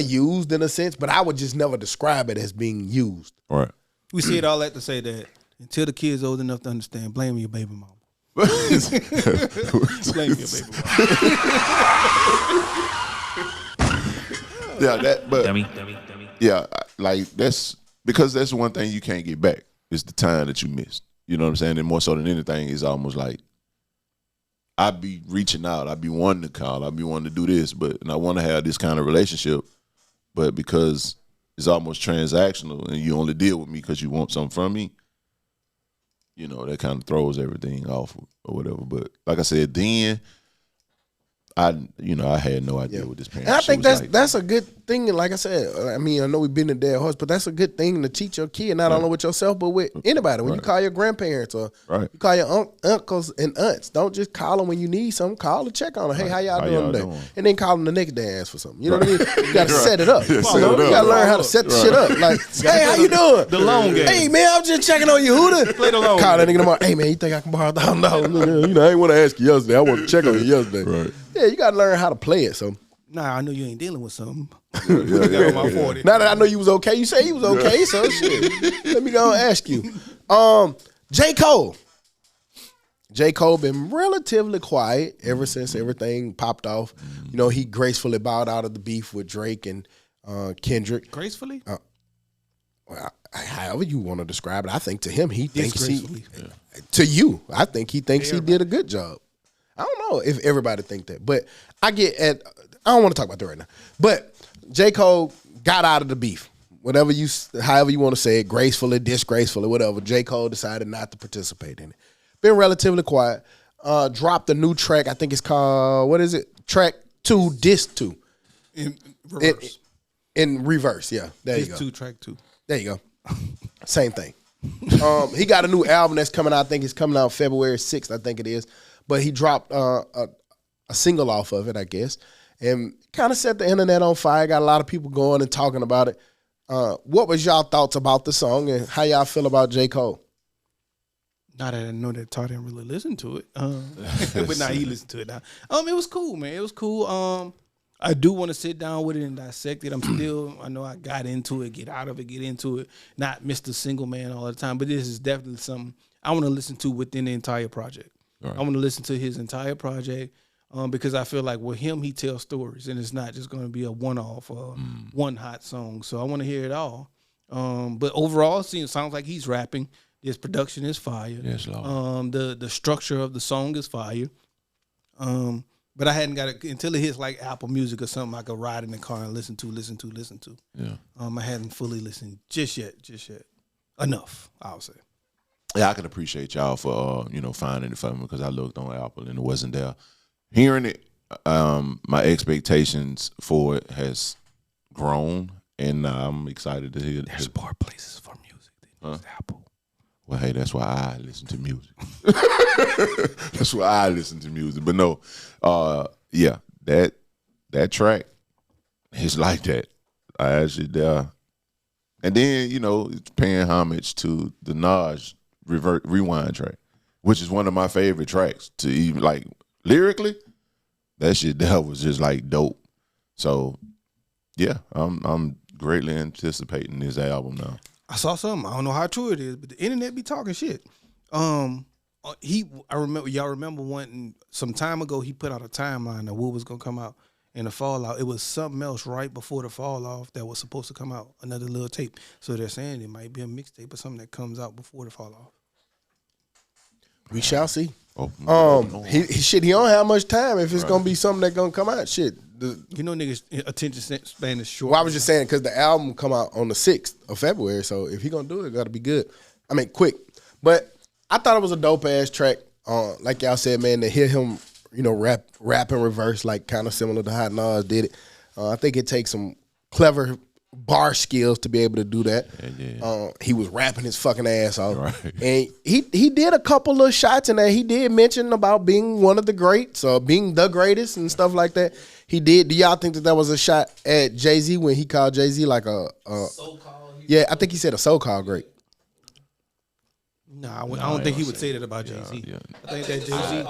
used in a sense. But I would just never describe it as being used. We said all that to say that until the kid's old enough to understand, blame your baby mama. Blame your baby mama. Dummy. Yeah, like that's. Because that's one thing you can't get back is the time that you missed. You know what I'm saying? And more so than anything, it's almost like I be reaching out. I be wanting to call. I be wanting to do this, and I want to have this kind of relationship. But because it's almost transactional and you only deal with me because you want something from me, you know, that kind of throws everything off or whatever. But like I said, then I had no idea what this parent. And I think that's a good thing. Like I said, I mean, I know we've been in dead horse, but that's a good thing to teach your kid, not only with yourself, but with anybody. When you call your grandparents or you call your uncles and aunts, don't just call them when you need something. Call to check on them. Hey, how y'all doing today? And then call them the next day and ask for something. You know what I mean? You got to set it up. You got to learn how to set the shit up. Like, hey, how you doing? The long game. Hey, man, I'm just checking on you. Who the? Play the long Call that nigga tomorrow. Hey, man, you think I can borrow $1,000? You know, I ain't want to ask you yesterday. I want to check on you yesterday. Yeah, you got to learn how to play it. So. Nah, I know you ain't dealing with something. On my 40. Now that I know you was okay, you say you was okay, so shit. Let me go and ask you. J. Cole. J. Cole been relatively quiet ever since everything popped off. You know, he gracefully bowed out of the beef with Drake and Kendrick. Gracefully? Well, however you want to describe it, I think to him, he thinks to you, I think he thinks he did a good job. I don't know if everybody think that, but I don't want to talk about that right now. But J. Cole got out of the beef. However you want to say it, gracefully, disgracefully, whatever. J. Cole decided not to participate in it. Been relatively quiet. Dropped a new track. I think it's called, what is it? Track 2, Disc 2. In reverse. In reverse, yeah. There you go. Disc 2, Track 2. There you go. Same thing. He got a new album that's coming out. I think it's coming out February 6th, I think it is. But he dropped a single off of it, I guess, and kind of set the internet on fire. Got a lot of people going and talking about it. What was y'all thoughts about the song and how y'all feel about J. Cole? Not that I know that Todd didn't really listen to it, but now he listened to it now. It was cool, man. It was cool. I do want to sit down with it and dissect it. I know I got into it, get out of it, get into it, not Mr. Single Man all the time, but this is definitely something I want to listen to within the entire project. Right. I want to listen to his entire project because I feel like with him, he tells stories, and it's not just going to be a one-off or one hot song. So I want to hear it all. But overall, it sounds like he's rapping. His production is fire. Yes, Lord. The structure of the song is fire. But I hadn't got it until it hits like Apple Music or something I could ride in the car and listen to. Yeah. I hadn't fully listened just yet. Enough, I'll say. Yeah, I can appreciate y'all for finding it for me because I looked on Apple and it wasn't there. Hearing it, my expectations for it has grown, and I'm excited to hear it. There's more places for music than just Apple. Well, hey, that's why I listen to music. That's why I listen to music. But no, yeah, that track is like that. I actually and then it's paying homage to the Nas Rewind track, which is one of my favorite tracks. To even like lyrically, that shit that was just like dope. So yeah, I'm greatly anticipating this album now. I saw something. I don't know how true it is, but the internet be talking shit. Y'all remember some time ago he put out a timeline of what was gonna come out in the fallout. It was something else right before the fall off that was supposed to come out, another little tape. So they're saying it might be a mixtape or something that comes out before the fall off. We shall see. He don't have much time if it's gonna be something that's gonna come out. Shit. Niggas' attention span is short. Well, I was just saying because the album come out on the 6th of February, so if he gonna do it, it gotta be good. I mean, quick. But I thought it was a dope ass track. Like y'all said, man, to hear him, rap in reverse, like kind of similar to how Nas did it. I think it takes some clever bar skills to be able to do that. Yeah. He was rapping his fucking ass off. Right. And he did a couple of shots in there. He did mention about being one of the greats or being the greatest and stuff like that. He did. Do y'all think that was a shot at Jay-Z when he called Jay-Z like a so-called? Yeah, I think he said a so-called great. Nah, I don't think he would say that about Jay-Z. Yeah. I think that Jay-Z,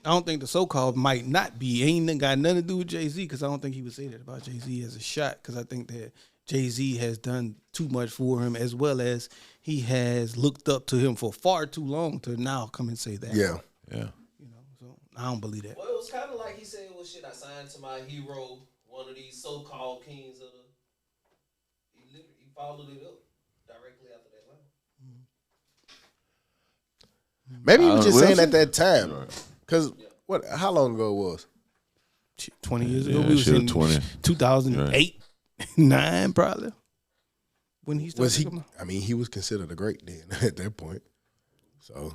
I don't think the so-called might not be. Ain't got nothing to do with Jay-Z because I don't think he would say that about Jay-Z as a shot because I think that Jay-Z has done too much for him as well as he has looked up to him for far too long to now come and say that. Yeah. So I don't believe that. Well, it was kind of like he said, well, shit, I signed to my hero, one of these so-called kings of the... He followed it up directly after that line. Maybe he was just saying at that time. Because how long ago it was? 20 years ago? Yeah, We was in 20. 2008, 9 probably. When he started. Was he? I mean, he was considered a great then at that point. So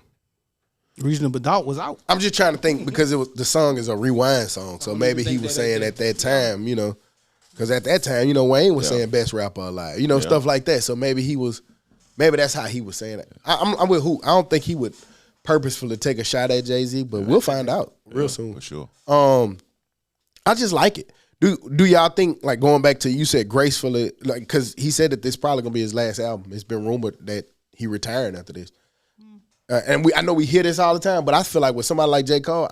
Reasonable Doubt was out. I'm just trying to think because the song is a rewind song. So maybe he was saying at that time, because at that time, Wayne was saying best rapper alive, stuff like that. So maybe that's how he was saying it. I'm with who? I don't think he would purposefully take a shot at Jay-Z, but we'll find out real soon. For sure. I just like it. Do y'all think, like, going back to, you said gracefully, like, because he said that this probably gonna be his last album. It's been rumored that he retiring after this. And I know we hear this all the time, but I feel like with somebody like J. Cole,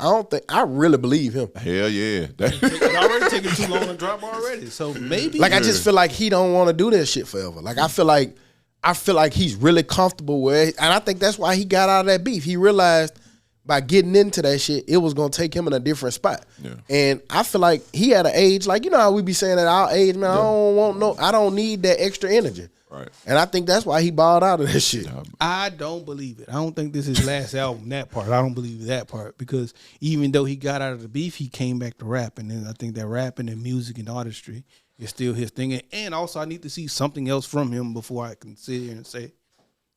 I really believe him. Hell yeah. It's already taking too long to drop already. So maybe. Like, I just feel like he don't want to do that shit forever. Like, I feel like he's really comfortable with it. And I think that's why he got out of that beef. He realized by getting into that shit, it was going to take him in a different spot. Yeah. And I feel like he had an age, like, how we be saying at our age, man, I don't need that extra energy. Right. And I think that's why he balled out of that shit. I don't believe it. I don't think this is his last album, that part. I don't believe that part because even though he got out of the beef, he came back to rapping. And I think that rapping and music and artistry is still his thing. And also, I need to see something else from him before I can sit here and say,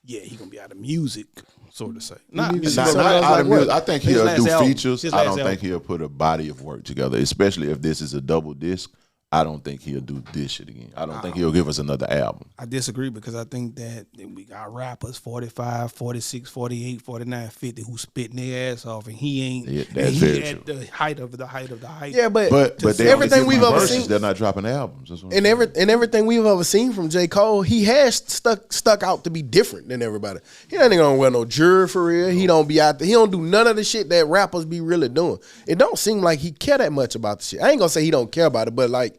yeah, he's going to be out of music, so to say. Not music. Not out of music. I think he'll do album. features. I don't think he'll put a body of work together, especially if this is a double disc. I don't think he'll do this shit again. I don't think he'll give us another album. I disagree because I think that we got rappers 45, 46, 48, 49, 50 who spitting their ass off and he ain't he at the height of the height of the height. Yeah, but everything we've ever seen, they're not dropping albums. And everything we've ever seen from J. Cole, he has stuck out to be different than everybody. He ain't gonna wear no jewelry for real. He don't be out there. He don't do none of the shit that rappers be really doing. It don't seem like he care that much about the shit. I ain't gonna say he don't care about it, but like,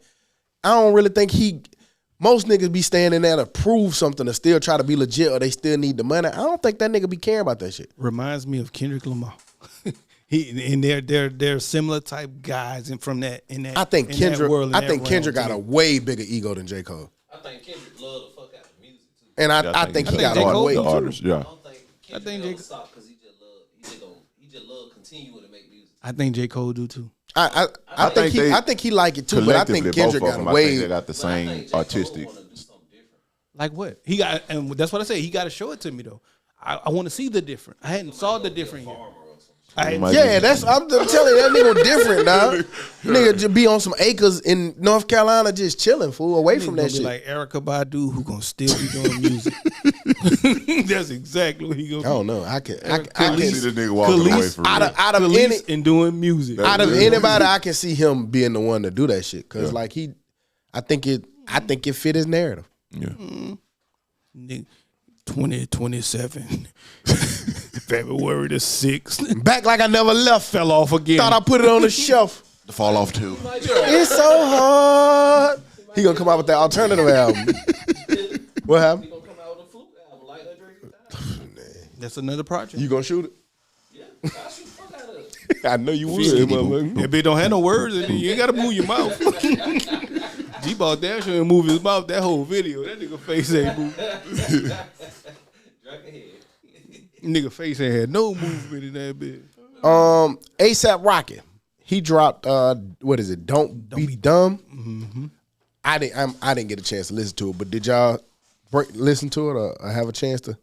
I don't really think most niggas be standing there to prove something to still try to be legit or they still need the money. I don't think that nigga be caring about that shit. Reminds me of Kendrick Lamar. They're similar type guys and from that in that I think Kendrick Kendrick got a way bigger ego than J. Cole. I think Kendrick love the fuck out of music too. And I think he got a way artist. Yeah. I don't think Kendrick will stop because he just love continuing to make music. I think J. Cole do too. I think he like it too, but I think Kendrick got a way. They got the same artistic. Like what? He got, and that's what I say. He got to show it to me though. I want to see the different. I hadn't saw the different yet. I'm telling you, that nigga different, dog. Nigga just be on some acres in North Carolina just chilling, fool, away from that shit. Like Erykah Badu, who gonna still be doing music. That's exactly what he gonna. I don't know. I can see the nigga walking away from out of any and doing music. Out of anybody, I can see him being the one to do that shit because like I think it fit his narrative. Yeah. 2027, February the 6th. Back like I never left. Fell off again. Thought I put it on the shelf. The Fall Off 2. It's so hard. He gonna come out with that alternative album. What happened? He gonna come out That's another project. You gonna shoot it? Yeah, I shoot the fuck out of it. I know you would, motherfucker. That bitch don't have no words in it. You ain't gotta move your mouth. G-Ball damn sure move his mouth that whole video. That nigga face ain't move. Drunk ahead. Nigga face ain't had no movement in that bitch. ASAP Rocky. He dropped what is it? Don't be dumb. Mm-hmm. I didn't get a chance to listen to it, but did y'all listen to it or have a chance to?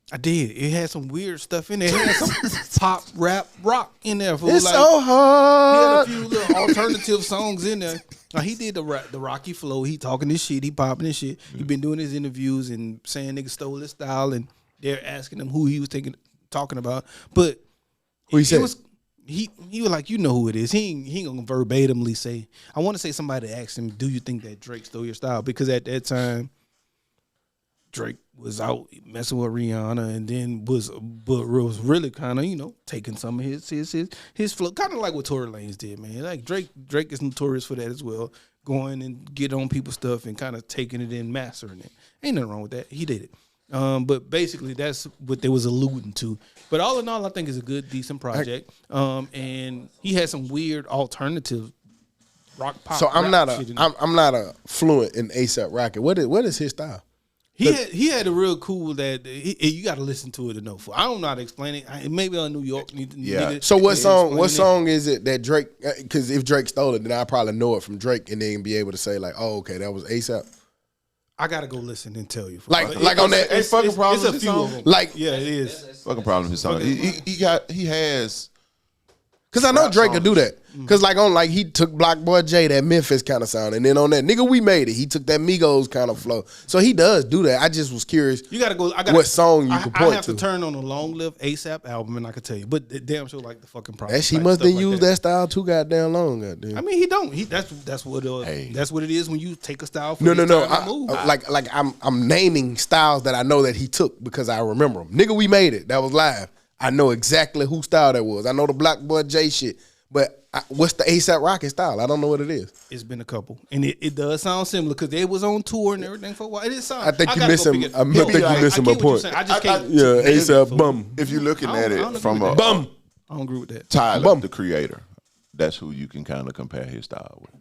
I did. It had some weird stuff in there. It had some pop, rap, rock in there. It's like, so hard. He had a few little alternative songs in there. Now, he did the Rocky flow. He talking this shit. He popping this shit. He been doing his interviews and saying niggas stole his style, and they're asking him who he was talking about. But who he said? He was like, you know who it is. He ain't gonna verbatimly say. I want to say somebody asked him, do you think that Drake stole your style? Because at that time, Drake was out messing with Rihanna, and then was really kind of, you know, taking some of his flow, kind of like what Tory Lanez did, man. Like Drake is notorious for that as well, going and get on people's stuff and kind of taking it and mastering it. Ain't nothing wrong with that. He did it. But basically, that's what they was alluding to. But all in all, I think it's a good, decent project. And he had some weird alternative rock pop. So I'm not a fluent in ASAP Rocky. What is his style? He had a real cool that you got to listen to it to know. I don't know how to explain it. Maybe on New York. So what song is it that Drake? Because if Drake stole it, then I probably know it from Drake, and then be able to say like, oh, okay, that was ASAP. I gotta go listen and tell you. Like on that. It's fucking problem. It's a few of them. Like yeah, it is. Fucking problem with his song. He has. Cause I know Drake could do that. Cause like he took Block Boy J, that Memphis kind of sound, and then on that Nigga We Made It, he took that Migos kind of flow. So he does do that. I just was curious. You gotta go. What song you can point to? I have to turn on a long-lived ASAP album, and I could tell you. But damn sure like the fucking problem. That she must have used that style too goddamn long. Goddamn. I mean, he don't. That's what it is when you take a style. No. I'm naming styles that I know that he took because I remember them. Nigga We Made It. That was live. I know exactly whose style that was. I know the Block Boy J shit. But what's the ASAP Rocky style? I don't know what it is. It's been a couple, and it does sound similar because they was on tour and everything for a while. It is sound. I think you missing. I think you missing my point. I just can't. Yeah, ASAP bum. If you're looking at it from a bum, I don't agree with that. Tyler, the creator, that's who you can kind of compare his style with.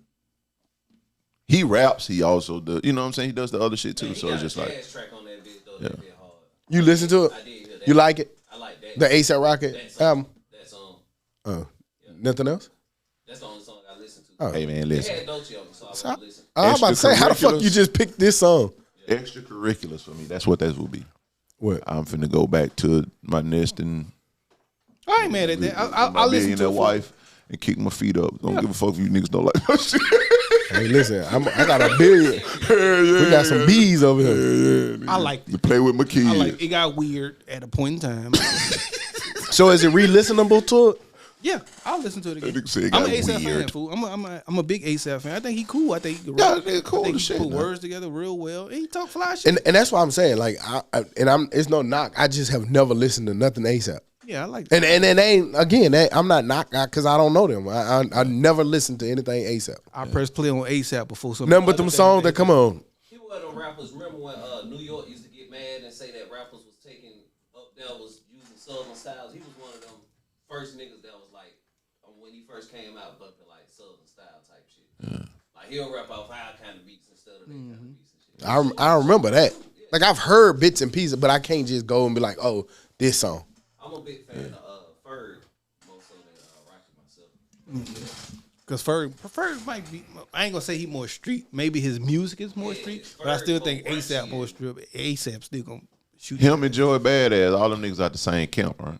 He raps. He also does. You know what I'm saying? He does the other shit too. So it's just like track on that bitch though. That bit hard. You listen to it? I did hear that. You like it? I like that. The ASAP Rocky album. That song. Nothing else? That's the only song I listen to. Oh. Hey man, It listen. had Dolce on it, so I won't listen. I was about to say, how the fuck you just picked this song? Extracurriculars for me. That's what that will be. What? I'm finna go back to my nest and I ain't mad at that. I listen to millionaire wife and kick my feet up. Don't give a fuck if you niggas don't like my shit. Hey, listen, I got a billion. We got some bees over here. I like to play with my kids. I like it. Got weird at a point in time. So is it re-listenable to it? Yeah, I'll listen to it again. It I'm got an ASAP weird. fan, fool. I'm a big ASAP fan. I think he cool. I think he can Yeah, rap. nigga cool I think as he shit, put man. words together real well. And he talk fly shit. And that's why I'm saying, like, it's no knock. I just have never listened to nothing ASAP. Yeah, I like that. And it ain't, again, I'm not knock because I don't know them. I never listened to anything ASAP. I press play on ASAP before something. Nothing but them songs that come on. He was them rappers. Remember when New York used to get mad and say that rappers was taking up there was using Southern styles? He was one of them first niggas that was like, when he first came out, bumping like Southern style type shit. Yeah. Like he'll rap off our kind of beats instead of their kind of beats and shit. I remember that. Like I've heard bits and pieces, but I can't just go and be like, oh, this song. I'm a big fan of Ferg more so than Rocky myself. Because Ferg might be, I ain't gonna say he more street. Maybe his music is more street, but I still think ASAP more street. ASAP still gonna shoot Him and Joey Badass, all them niggas out the same camp, right?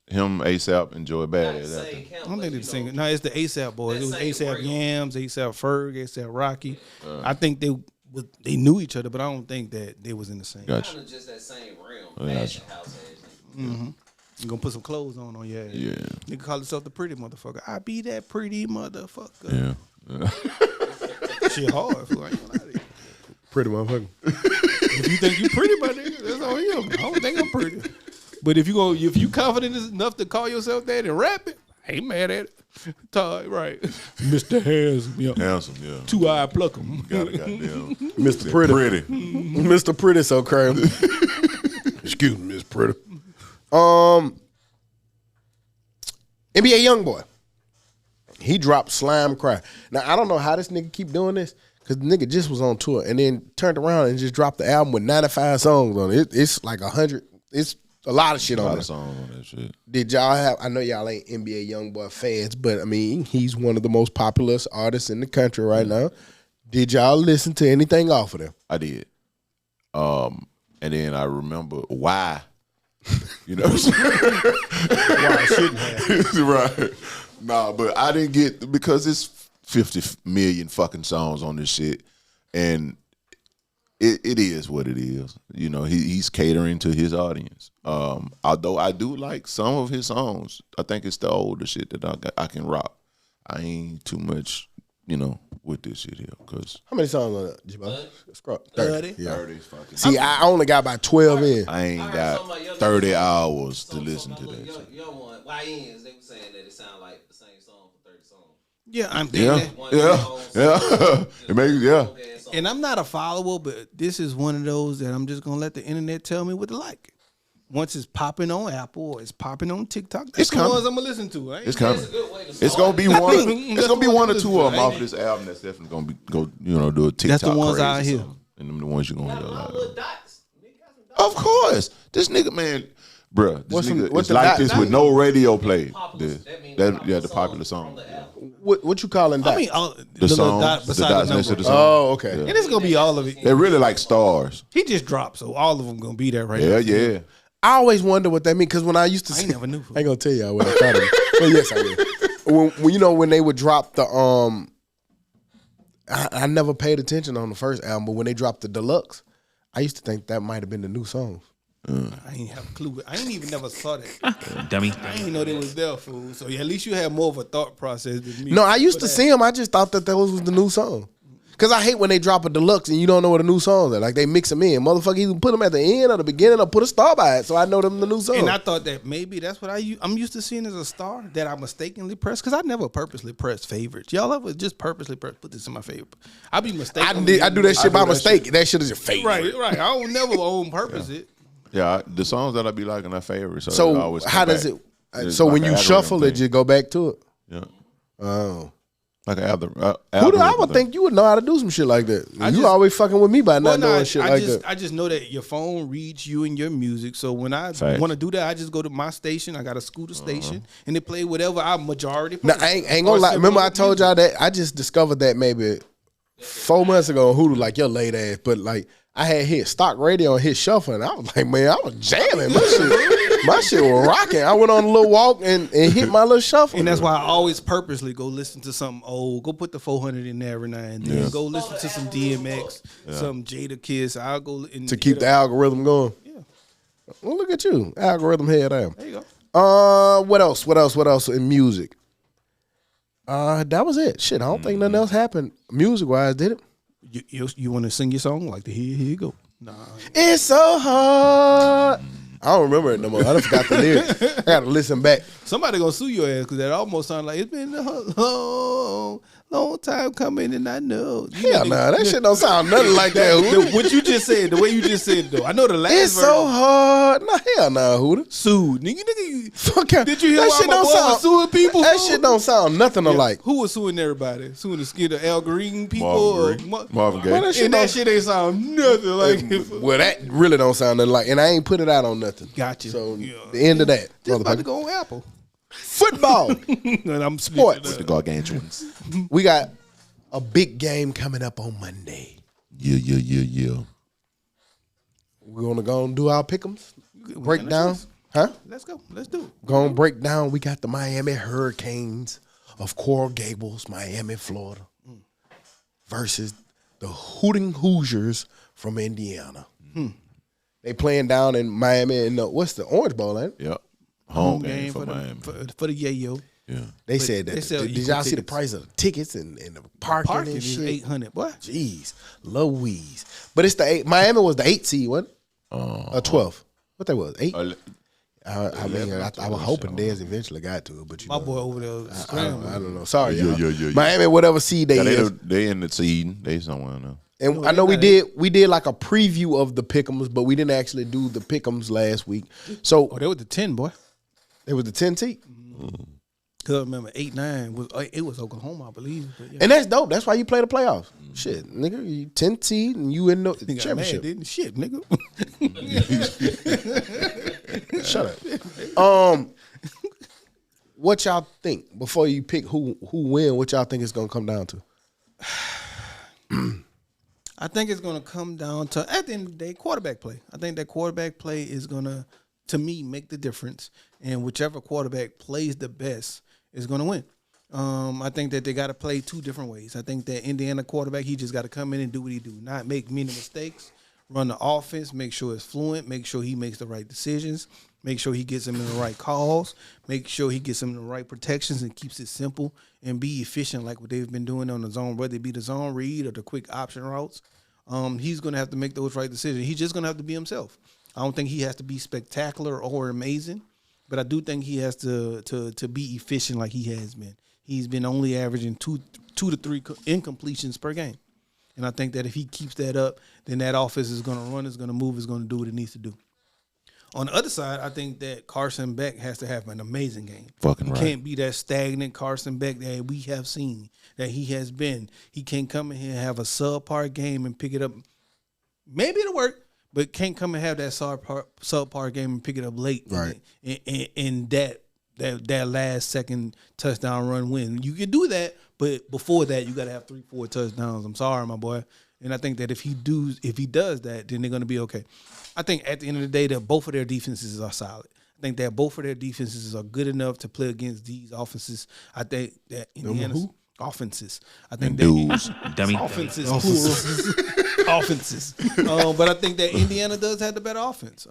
Him, ASAP, and Joey Badass. I don't think they're the same. No, it's the ASAP boys. It was ASAP Yams, ASAP Ferg, ASAP Rocky. I think they knew each other, but I don't think that they was in the same. Gotcha. Kind of just that same realm. Fashion house ass. You gonna put some clothes on your ass. Yeah. Nigga call himself the pretty motherfucker. I be that pretty motherfucker. Yeah. Shit hard. Fool. I ain't gonna lie to you. Pretty motherfucker. If you think you pretty, my nigga, that's on him. I don't think I'm pretty. But if you confident enough to call yourself that and rap it, I ain't mad at it. Todd, right. Mr. Handsome, yeah. Handsome, yeah. 2-eye pluck him. Got it, goddamn. Mr. Pretty. Mr. Pretty so crazy. Excuse me, Miss Pretty. NBA Youngboy. He dropped Slime Cry. Now, I don't know how this nigga keep doing this, because the nigga just was on tour and then turned around and just dropped the album with 95 songs on it. It's like 100. It's a lot of shit on it. A lot of songs on that shit. Did y'all have, I know y'all ain't NBA Youngboy fans, but I mean, he's one of the most popular artists in the country right now. Did y'all listen to anything off of them? I did. And then I remember why. You know what I'm saying? Why I shouldn't have. Right. Nah, but I didn't get, because it's 50 million fucking songs on this shit, and it is what it is. You know, he's catering to his audience. Although I do like some of his songs, I think it's the older shit that I can rock. I ain't too much, you know, with this shit here. Cause how many songs on that, J-Bo? 30. Yeah. 30 fucking. See, I only got about 12 in. I ain't got 30 hours to listen to that. Young one, YNs, they were saying that it sounded like the same song for 30 songs. Yeah, I'm thinking Yeah. It makes, yeah. And I'm not a follower, but this is one of those that I'm just gonna let the internet tell me what to like. Once it's popping on Apple or it's popping on TikTok, that's the ones I'm gonna listen to. Right? It's coming. It's gonna be one. It's gonna be one or two of them off this album that's definitely gonna be do a TikTok. That's the ones out here, and them the ones you're gonna hear a lot of. Of course, this nigga, man, bruh, this nigga is like this with no radio play. The popular song. What you calling that? I mean, the songs, the dots next to the song. Oh, okay. Yeah. And it's gonna be all of it. They're really like stars. He just dropped, so all of them gonna be there right now. Yeah. I always wonder what that means, because when I used to I never knew. I ain't gonna tell y'all what I thought of it. But yes, I will. When you know, when they would drop the I never paid attention on the first album, but when they dropped the deluxe, I used to think that might have been the new songs. I ain't have a clue. I ain't even never saw that. Dummy. I didn't know they was there, fool. So yeah, at least you have more of a thought process than me. No, I used to see them. I just thought that those was the new song. Because I hate when they drop a deluxe and you don't know what the new songs are. Like, they mix them in. Motherfucker, either put them at the end or the beginning or put a star by it so I know them the new song. And I thought that maybe that's what I'm used to seeing as a star that I mistakenly press, because I never purposely press favorites. Y'all ever just purposely put this in my favorite? I be mistaken. I do that shit by mistake. That shit is your favorite. Right. I don't never on purpose it. Yeah, the songs that I be liking are favorites. So how does it? So when you shuffle it, just go back to it. Yeah. Oh. Like an I would think you would know how to do some shit like that. You always fucking with me by not knowing shit like that. I just know that your phone reads you and your music. So when I want to do that, I just go to my station. I got a scooter station, and they play whatever I majority play. Now, I ain't gonna lie. Remember I told y'all that I just discovered that maybe 4 months ago on Hulu, like your late ass. But like I had hit stock radio and hit shuffle, and I was like, man, I was jamming. My shit was rocking. I went on a little walk and hit my little shuffle. And that's why I always purposely go listen to something old. Go put the 400 in there every now and then. Yeah. Go listen to some DMX, some Jada Kiss. I'll go to keep the algorithm going. Yeah. Well, look at you, algorithm head down. There you go. What else in music? That was it. Shit, I don't think nothing else happened music wise, did it? You want to sing your song like the here you go? Nah. It's so hard. I don't remember it no more. I done forgot the lyrics. I gotta listen back. Somebody gonna sue your ass because that almost sounds like it's been a long time coming, and I know. Hell nah, that shit don't sound nothing like that. What you just said, the way you just said though, I know the last. It's so hard. Nah, hell nah, Hooter. Sued, nigga. Fuck out. Did you hear that why shit my don't boy sound was suing people? That shit don't sound nothing alike. Who was suing everybody? Suing the skin of Al Green people? Marvin Gaye. That shit ain't sound nothing like it. Well, that really don't sound nothing like, and I ain't put it out on nothing. Gotcha. So the end of that. Just about to go on Apple. Football. And I'm sports. The gargantuans. We got a big game coming up on Monday. Yeah. We're gonna go and do our pick'ems. Break down. Huh? Let's go. Let's do it. Gonna break down. We got the Miami Hurricanes of Coral Gables, Miami, Florida, versus the Hooting Hoosiers from Indiana. They playing down in Miami in what's the Orange Bowl, ain't it? Yep. Home game for Miami. For the yayo. Yeah. They said that. Did y'all see the price of the tickets and the parking and is shit? $800. What? Jeez, Louise. But it's the Miami was the 8th seed, wasn't it? Or 12th. What that was? 8? I mean, I was hoping Dez eventually got to it, but my boy over there scrambling. I don't know. Sorry, yeah. Miami, whatever seed they is. They in the seed. They somewhere now. And No, I know they're we did like a preview of the pick'ems, but we didn't actually do the pick'ems last week. So they were the 10, boy. it was the 10 seed. Cause I remember 8-9 was Oklahoma, I believe. But yeah. And that's dope. That's why you play the playoffs. Shit, nigga, you 10 seed and you in the Nigga got championship. mad, didn't shit, nigga. Shut up. What y'all think before you pick who win? What y'all think it's gonna come down to? I think it's going to come down to, at the end of the day, quarterback play. I think that quarterback play is going to me, make the difference. And whichever quarterback plays the best is going to win. I think that they got to play two different ways. I think that Indiana quarterback, he just got to come in and do what he do, not make many mistakes, run the offense, make sure it's fluent, make sure he makes the right decisions, make sure he gets them in the right calls, make sure he gets them in the right protections and keeps it simple and be efficient like what they've been doing on the zone, whether it be the zone read or the quick option routes. He's going to have to make those right decisions. He's just going to have to be himself. I don't think he has to be spectacular or amazing, but I do think he has to be efficient like he has been. He's been only averaging two to three incompletions per game. And I think that if he keeps that up, then that offense is going to run, it's going to move, it's going to do what it needs to do. On the other side, I think that Carson Beck has to have an amazing game. Fucking right. He can't be that stagnant Carson Beck that we have seen, that he has been. He can't come in here and have a subpar game and pick it up. Maybe it'll work, but can't come and have that subpar game and pick it up late. Right. In that last second touchdown run win. You can do that, but before that, you got to have 3-4 touchdowns. I'm sorry, my boy. And I think that if he does that, then they're going to be okay. I think at the end of the day that both of their defenses are solid. I think that both of their defenses are good enough to play against these offenses. I think that Indiana's offenses. I think Dudes. Dummy. offenses. Offenses. But I think that Indiana does have the better offense.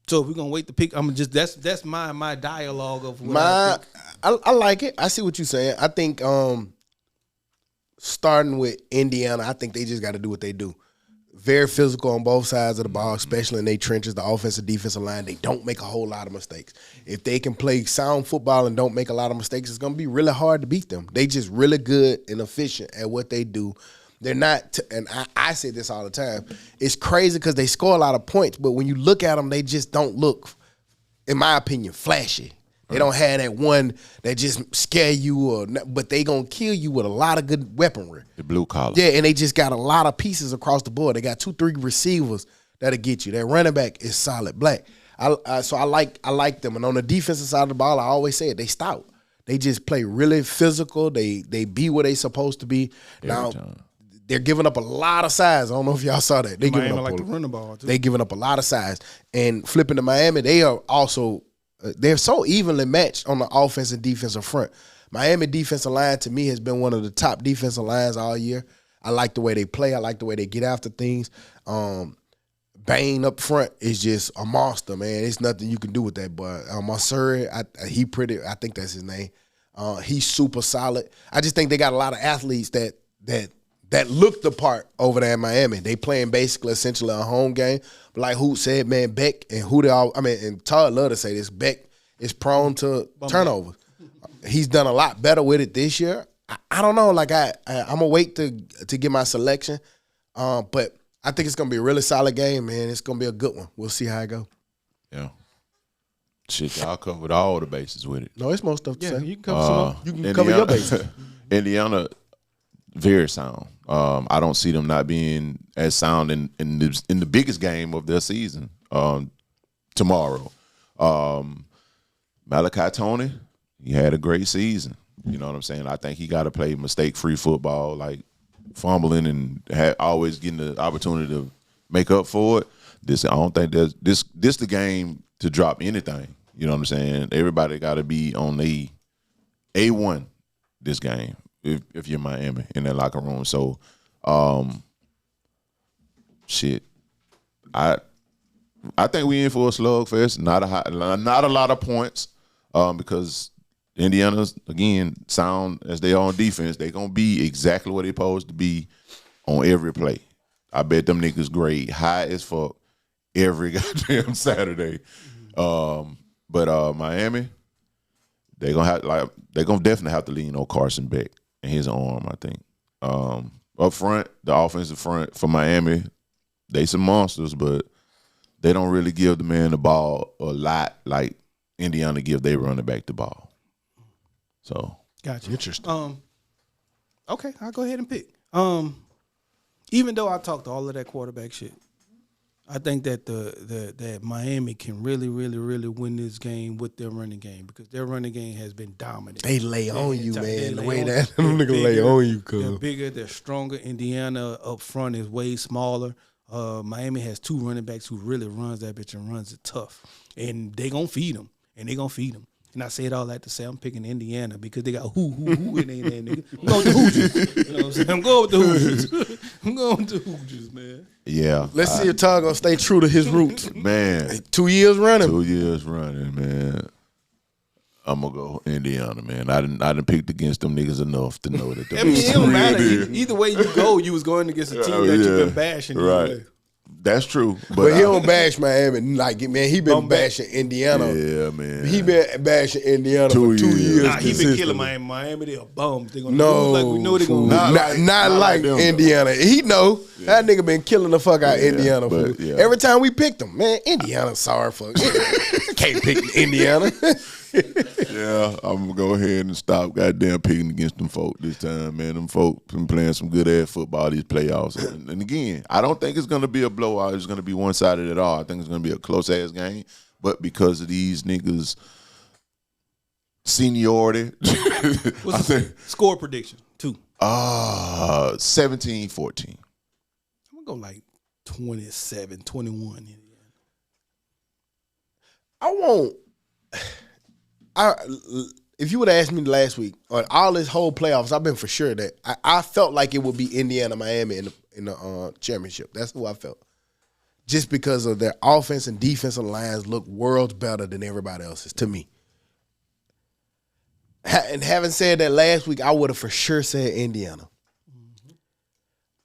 So if we're gonna wait to pick, I'm just that's my dialogue of what I think. I like it. I see what you're saying. I think starting with Indiana, I think they just got to do what they do. Very physical on both sides of the ball, especially in their trenches, the offensive, defensive line. They don't make a whole lot of mistakes. If they can play sound football and don't make a lot of mistakes, it's going to be really hard to beat them. They just really good and efficient at what they do. They're not, and I say this all the time, it's crazy because they score a lot of points, but when you look at them, they just don't look, in my opinion, flashy. They don't have that one that just scare you, but they gonna kill you with a lot of good weaponry. The blue collar. Yeah, and they just got a lot of pieces across the board. They got 2-3 receivers that'll get you. That running back is solid black. So I like them. And on the defensive side of the ball, I always say it, they stout. They just play really physical. They be where they supposed to be. Now they're giving up a lot of size. I don't know if y'all saw that. They giving up to run the ball too. They giving up a lot of size. And flipping to Miami, they are also. They're so evenly matched on the offense and defensive front. Miami defensive line, to me, has been one of the top defensive lines all year. I like the way they play. I like the way they get after things. Bain up front is just a monster, man. It's nothing you can do with that boy. Masuri, I think that's his name. He's super solid. I just think they got a lot of athletes that look the part over there in Miami. They playing basically essentially a home game. But like Hoot said, man, Beck and and Todd love to say this, Beck is prone to turnovers. He's done a lot better with it this year. I don't know, like I'm gonna wait to get my selection. But I think it's gonna be a really solid game, man. It's gonna be a good one. We'll see how it go. Yeah. Shit, y'all covered all the bases with it. No, it's most stuff to say. You can cover You can cover your bases. Indiana, very sound. I don't see them not being as sound in the biggest game of their season tomorrow. Malachi Tony, he had a great season. You know what I'm saying? I think he got to play mistake-free football, like fumbling and always getting the opportunity to make up for it. I don't think this the game to drop anything. You know what I'm saying? Everybody got to be on the A1 this game. If you're Miami in that locker room. So, shit. I think we in for a slugfest. Not a lot of points, because Indiana's, again, sound as they are on defense. They gonna be exactly what they supposed to be on every play. I bet them niggas grade high as fuck every goddamn Saturday. But Miami, they gonna definitely have to lean on Carson Beck and his arm, I think. up front, the offensive front for Miami, they some monsters, but they don't really give the man the ball a lot like Indiana give their running back the ball. So Gotcha. Interesting. Okay, I'll go ahead and pick. Even though I talked all of that quarterback shit, I think that that Miami can really, really, really win this game with their running game because their running game has been dominant. They lay on you, man. The way on that you. them niggas lay on you, cuz. They're bigger, they're stronger. Indiana up front is way smaller. Miami has 2 running backs who really runs that bitch and runs it tough. And they gonna feed them. And I said all that to say I'm picking Indiana because they got who in there, nigga. I'm going with the Hoosiers. You know what I'm saying? I'm going with the Hoosiers. I'm going with the Hoosiers, man. yeah, Let's see if Todd gonna stay true to his roots. man, 2 years running. 2 years running, man. I'm gonna go Indiana, man. I didn't picked against them niggas enough to know that. I mean, it don't matter. Either way you go, you was going against a team that you've been bashing. Right. That's true, But he don't bash Miami. Like, man, he been bashing Indiana. Yeah, man. He been bashing Indiana for 2 years. Nah, he been killing Miami. Miami, they a bums. They gonna No, lose like we know they gonna lose. not like them, Indiana. He know that nigga been killing the fuck out of Indiana. but, For yeah. Every time we picked him, man, Indiana sorry for can't pick Indiana. Yeah, I'm gonna go ahead and stop goddamn picking against them folk this time, man. Them folk been playing some good ass football these playoffs. And again, I don't think it's gonna be a blowout. It's gonna be one-sided at all. I think it's gonna be a close ass game. But because of these niggas' seniority, What's the score prediction? 2. 17-14. I'm gonna go like 27-21. If you would have asked me last week or all this whole playoffs, I've been for sure that I felt like it would be Indiana, Miami in the championship. That's who I felt. Just because of their offense and defensive lines look worlds better than everybody else's to me. And having said that last week, I would have for sure said Indiana.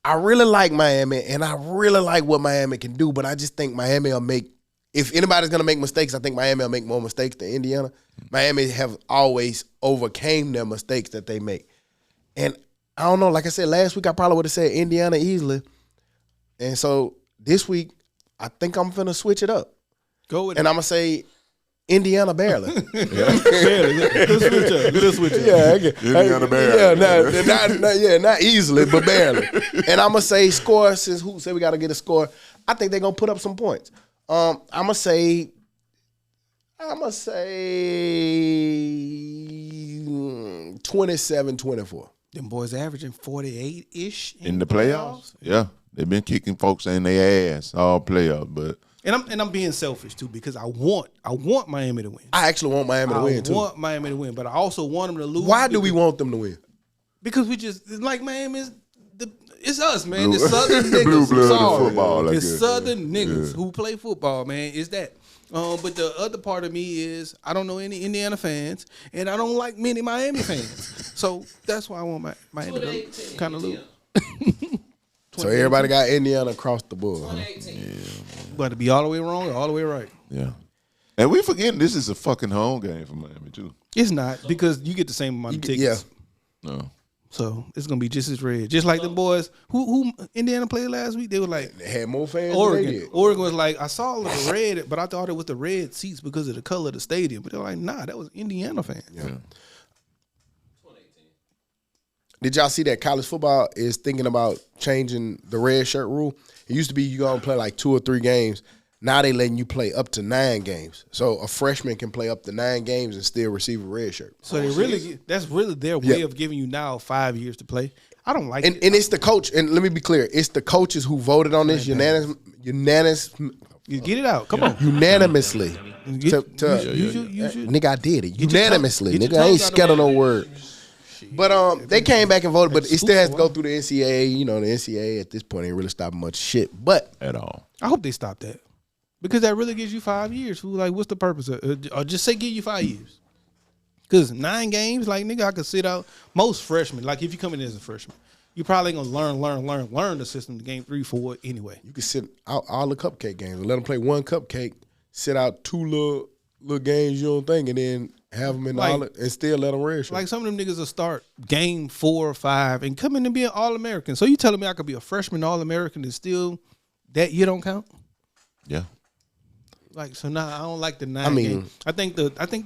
I really like Miami, and I really like what Miami can do, but I just think Miami will make, if anybody's going to make mistakes, I think Miami will make more mistakes than Indiana. Miami have always overcame their mistakes that they make. And I don't know, like I said, last week I probably would have said Indiana easily. And so this week, I think I'm finna switch it up. Go with and I'm going to say Indiana barely. Barely. Let's switch up. Yeah, okay. Indiana barely. Yeah, not easily, but barely. And I'm going to say score, since who said we got to get a score, I think they're going to put up some points. I'm going to say 27-24. Them boys averaging 48-ish In the playoffs? Yeah. They've been kicking folks in their ass all playoffs, but And I'm being selfish too because I want Miami to win. I actually want Miami to win too. I want Miami to win, but I also want them to lose. Why do we want them to win? Because we just like Miami is it's us, man. The Southern niggas. Blue-blooded football, I the guess. Southern niggas who play football, man. Is that? But the other part of me is I don't know any Indiana fans, and I don't like many Miami fans. So that's why I want Miami to kind of lose. So everybody got Indiana across the board. Huh? But to be all the way wrong or all the way right. yeah. And we forgetting this is a fucking home game for Miami too. It's not because you get the same amount of tickets. Yeah. No. So it's gonna be just as red. Just like the boys who Indiana played last week, they were like They had more fans Oregon. than they did. Oregon was like, I saw the red, but I thought it was the red seats because of the color of the stadium. But they're like, nah, that was Indiana fans. Yeah. Did y'all see that college football is thinking about changing the red shirt rule? It used to be you go and play like 2 or 3 games. Now they letting you play up to 9 games. So a freshman can play up to 9 games and still receive a red shirt. So that's really their way of giving you now 5 years to play. I don't like it. And it's the coach, and let me be clear, it's the coaches who voted on this unanimously. You get it out. Come on. Unanimously. Nigga, I did it. Unanimously. Nigga, I ain't scared of no word. But they came back and voted, but it still has to go through the NCAA. You know, the NCAA at this point ain't really stopping much shit. But At all. I hope they stop that. Because that really gives you 5 years. Like, what's the purpose of it? Or just say give you 5 years. Because 9 games, like, nigga, I could sit out. Most freshmen, like, if you come in as a freshman, you probably going to learn the system, the game 3, 4 anyway. you can sit out all the cupcake games and let them play one cupcake, sit out 2 little games you don't think, and then have them in Like- all and still let them redshirt. Like some of them niggas will start game 4 or 5 and come in and be an All-American. So you telling me I could be a freshman All-American and still that year don't count? Yeah. Like so now I don't like the 9 I mean- game. I think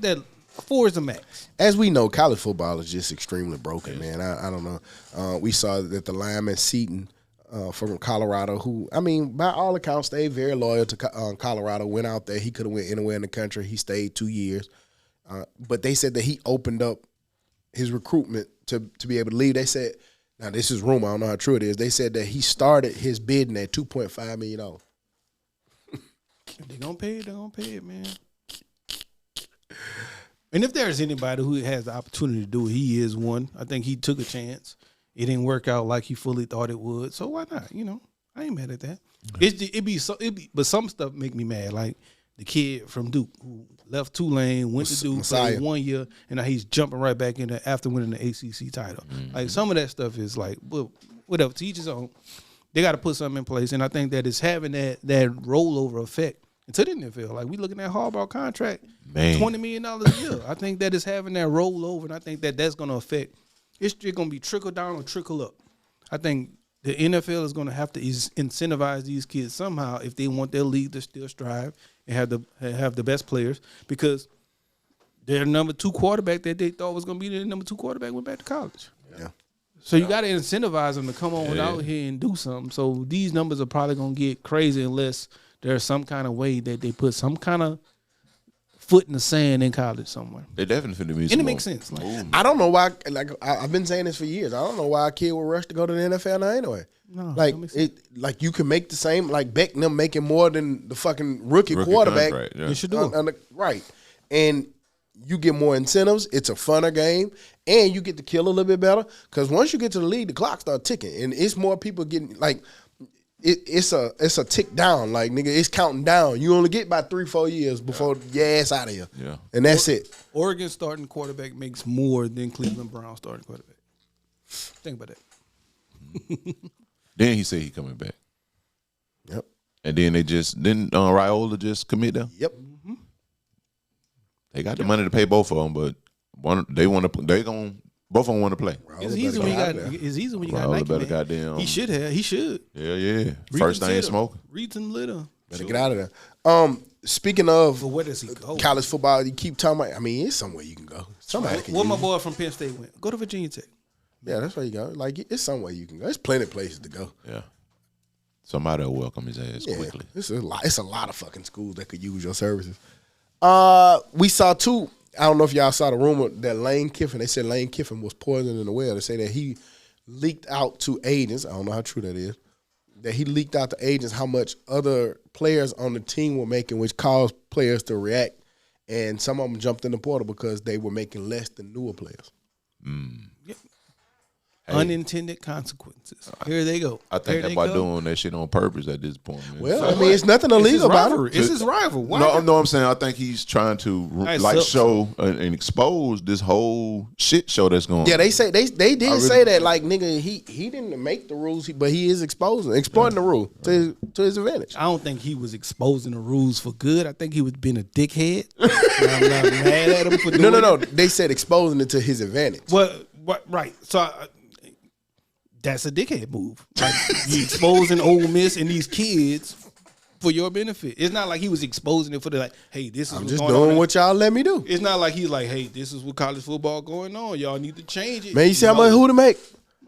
that 4 is the max. As we know, college football is just extremely broken, man. I don't know. We saw that the lineman Seaton from Colorado, who, I mean, by all accounts, stayed very loyal to Colorado, went out there. He could have went anywhere in the country. He stayed 2 years. But they said that he opened up his recruitment to be able to leave. They said, now this is rumor, I don't know how true it is. They said that he started his bidding at $2.5 million. If they're gonna pay it, man. And if there's anybody who has the opportunity to do it, he is one. I think he took a chance. It didn't work out like he fully thought it would. So why not? You know, I ain't mad at that. But some stuff make me mad. Like the kid from Duke who left Tulane, went to Duke, played 1 year, and now he's jumping right back in there after winning the ACC title. Like some of that stuff is like, well, whatever. To each his own. They got to put something in place, and I think that it's having that rollover effect into the NFL. Like we looking at Harbaugh contract, $20 million a year. I think that it's having that rollover, and I think that that's going to affect. It's just going to be trickle down or trickle up. I think the NFL is going to have to incentivize these kids somehow if they want their league to still strive and have the best players, because their number 2 quarterback that they thought was going to be their number 2 quarterback went back to college. Yeah. So you got to incentivize them to come on out here and do something. So these numbers are probably going to get crazy unless there's some kind of way that they put some kind of foot in the sand in college somewhere. They definitely need And it makes sense. Like, I don't know why. Like I've been saying this for years. I don't know why a kid would rush to go to the NFL now anyway. No, like that makes sense. like you can make the same. Like Beckham making more than the fucking rookie quarterback. Contract, yeah. you should do it. Right, and you get more incentives. It's a funner game, and you get to kill a little bit better. Because once you get to the league, the clock starts ticking, and it's more people getting like. It's a tick down, like nigga. It's counting down. You only get about 3-4 years before your ass out of here. Yeah, and that's it. Oregon starting quarterback makes more than Cleveland Browns starting quarterback. Think about that. Then he said he coming back. Yep. And then didn't Raiola just commit them? Yep. They got the money to pay both of them, but both of them want to play. It's easy when you got Nike. Better Man. goddamn. He should have. He should. Yeah. First thing smoking. Read some litter. Better get out of there. Speaking of But where does he go? college football, you keep talking about. I mean, it's somewhere you can go. Somebody can. Where my use boy from Penn State went? Go to Virginia Tech. you. Yeah, that's where you go. Like it's somewhere you can go. There's plenty of places to go. Yeah. Somebody will welcome his ass Yeah, quickly. it's a lot of fucking schools that could use your services. We saw two. I don't know if y'all saw the rumor that Lane Kiffin. They said Lane Kiffin was poisoned in the well. They say that he leaked out to agents. I don't know how true that is. That he leaked out to agents how much other players on the team were making, which caused players to react. And some of them jumped in the portal because they were making less than newer players. Hey. Unintended consequences. Here they go. I think they're about doing that shit on purpose at this point, man. Well, I mean, it's nothing illegal about it. It's his rival. Why? No, I'm saying I think he's trying to show and expose this whole shit show that's going on. Yeah, they say they did say that, like, nigga, he didn't make the rules, but he is exploiting the rule to his advantage. I don't think he was exposing the rules for good. I think he was being a dickhead. I'm not mad at him for doing it. No. They said exposing it to his advantage. Well, right. So that's a dickhead move. Like you exposing Ole Miss and these kids for your benefit. It's not like he was exposing it for the like, hey, this is I'm what's just going doing on. what y'all let me do. It's not like he's like, hey, this is what college football going on. Y'all need to change it. Man, you see how much who to make?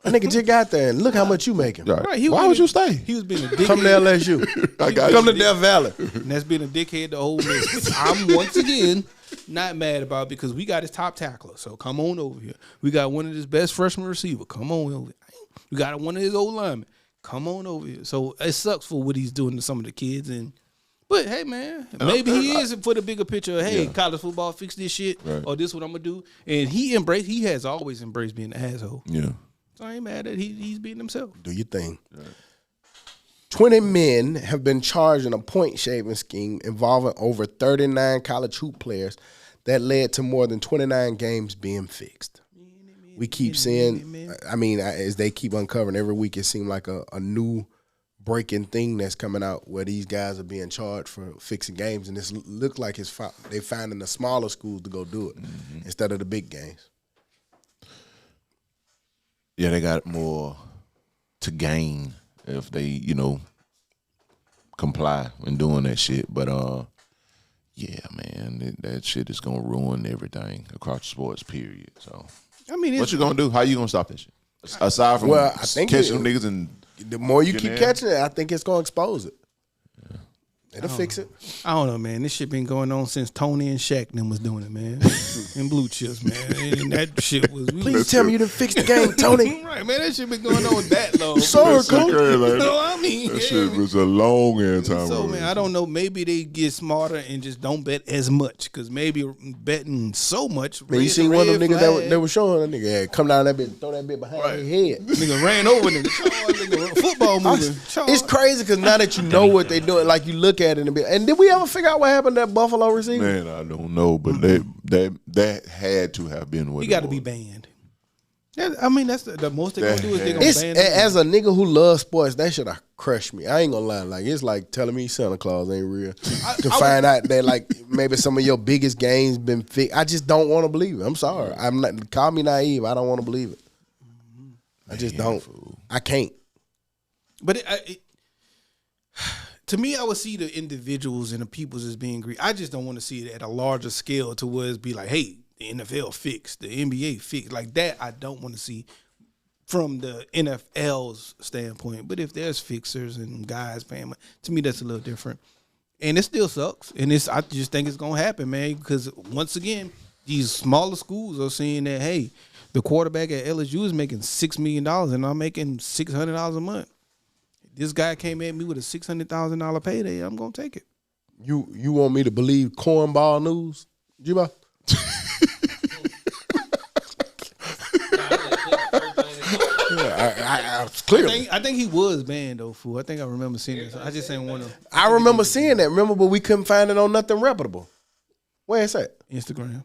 A nigga just got there and look how much you making. Right. Why would you stay? He was being a dickhead. Come to LSU. I got Come you. to Death Valley. And that's being a dickhead to Ole Miss, which I'm once again not mad about because we got his top tackler. So come on over here. We got one of his best freshman receiver. Come on over here. We got one of his old linemen. Come on over here. So it sucks for what he's doing to some of the kids. But hey, man, maybe he is for the bigger picture. Of, hey, college football, fix this shit, or this what I'm gonna do. And he has always embraced being an asshole. Yeah. So I ain't mad that he's being himself. Do your thing. 20 men have been charged in a point shaving scheme involving over 39 college hoop players that led to more than 29 games being fixed. We keep seeing, I mean, as they keep uncovering every week, it seems like a new breaking thing that's coming out where these guys are being charged for fixing games, and this looked like they finding the smaller schools to go do it instead of the big games. Yeah, they got more to gain if they, comply in doing that shit. But yeah, man, that shit is gonna ruin everything across sports. Period. So, I mean, what you gonna do? How you gonna stop that shit? Aside from I think catching them niggas and the more you keep catching it, I think it's gonna expose it. It'll fix it. I don't know, man. This shit been going on since Tony and Shaq them was doing it, man. And Blue Chips, man. And that shit was. Please tell me you didn't fix the game, Tony. Right, man. That shit been going on that long. Sorry, coach. You know what I mean? That shit was a long ass time. So, man, I don't know. Maybe they get smarter and just don't bet as much, because maybe betting so much. Man, you seen one of them niggas that was showing that nigga come down that bit, throw that bit behind his head. Nigga ran over nigga. Nigga football moving. It's crazy because now that you know what they doing, like you look at it and did we ever figure out what happened to that Buffalo receiver? Man, I don't know, but that had to have been what he got to be banned. I mean, that's the most they're gonna do is they're gonna ban him. As a nigga who loves sports, that should have crushed me. I ain't gonna lie. Like, it's like telling me Santa Claus ain't real. To find out that like maybe some of your biggest games been fixed. I just don't want to believe it. I'm sorry. I'm not. Call me naive. I don't want to believe it. I just don't. Fool. I can't. But to me, I would see the individuals and the peoples as being greedy. I just don't want to see it at a larger scale to where it's be like, hey, the NFL fixed, the NBA fixed. Like that, I don't want to see from the NFL's standpoint. But if there's fixers and guys, family, to me, that's a little different. And it still sucks. And I just think it's going to happen, man, because once again, these smaller schools are seeing that, hey, the quarterback at LSU is making $6 million and I'm making $600 a month. This guy came at me with a $600,000 payday. I'm gonna take it. You want me to believe cornball news, G-Bo? Clearly, I think he was banned though, fool. I think I remember seeing this. I just ain't want to. I remember seeing that. Remember, but we couldn't find it on nothing reputable. Where is that? Instagram.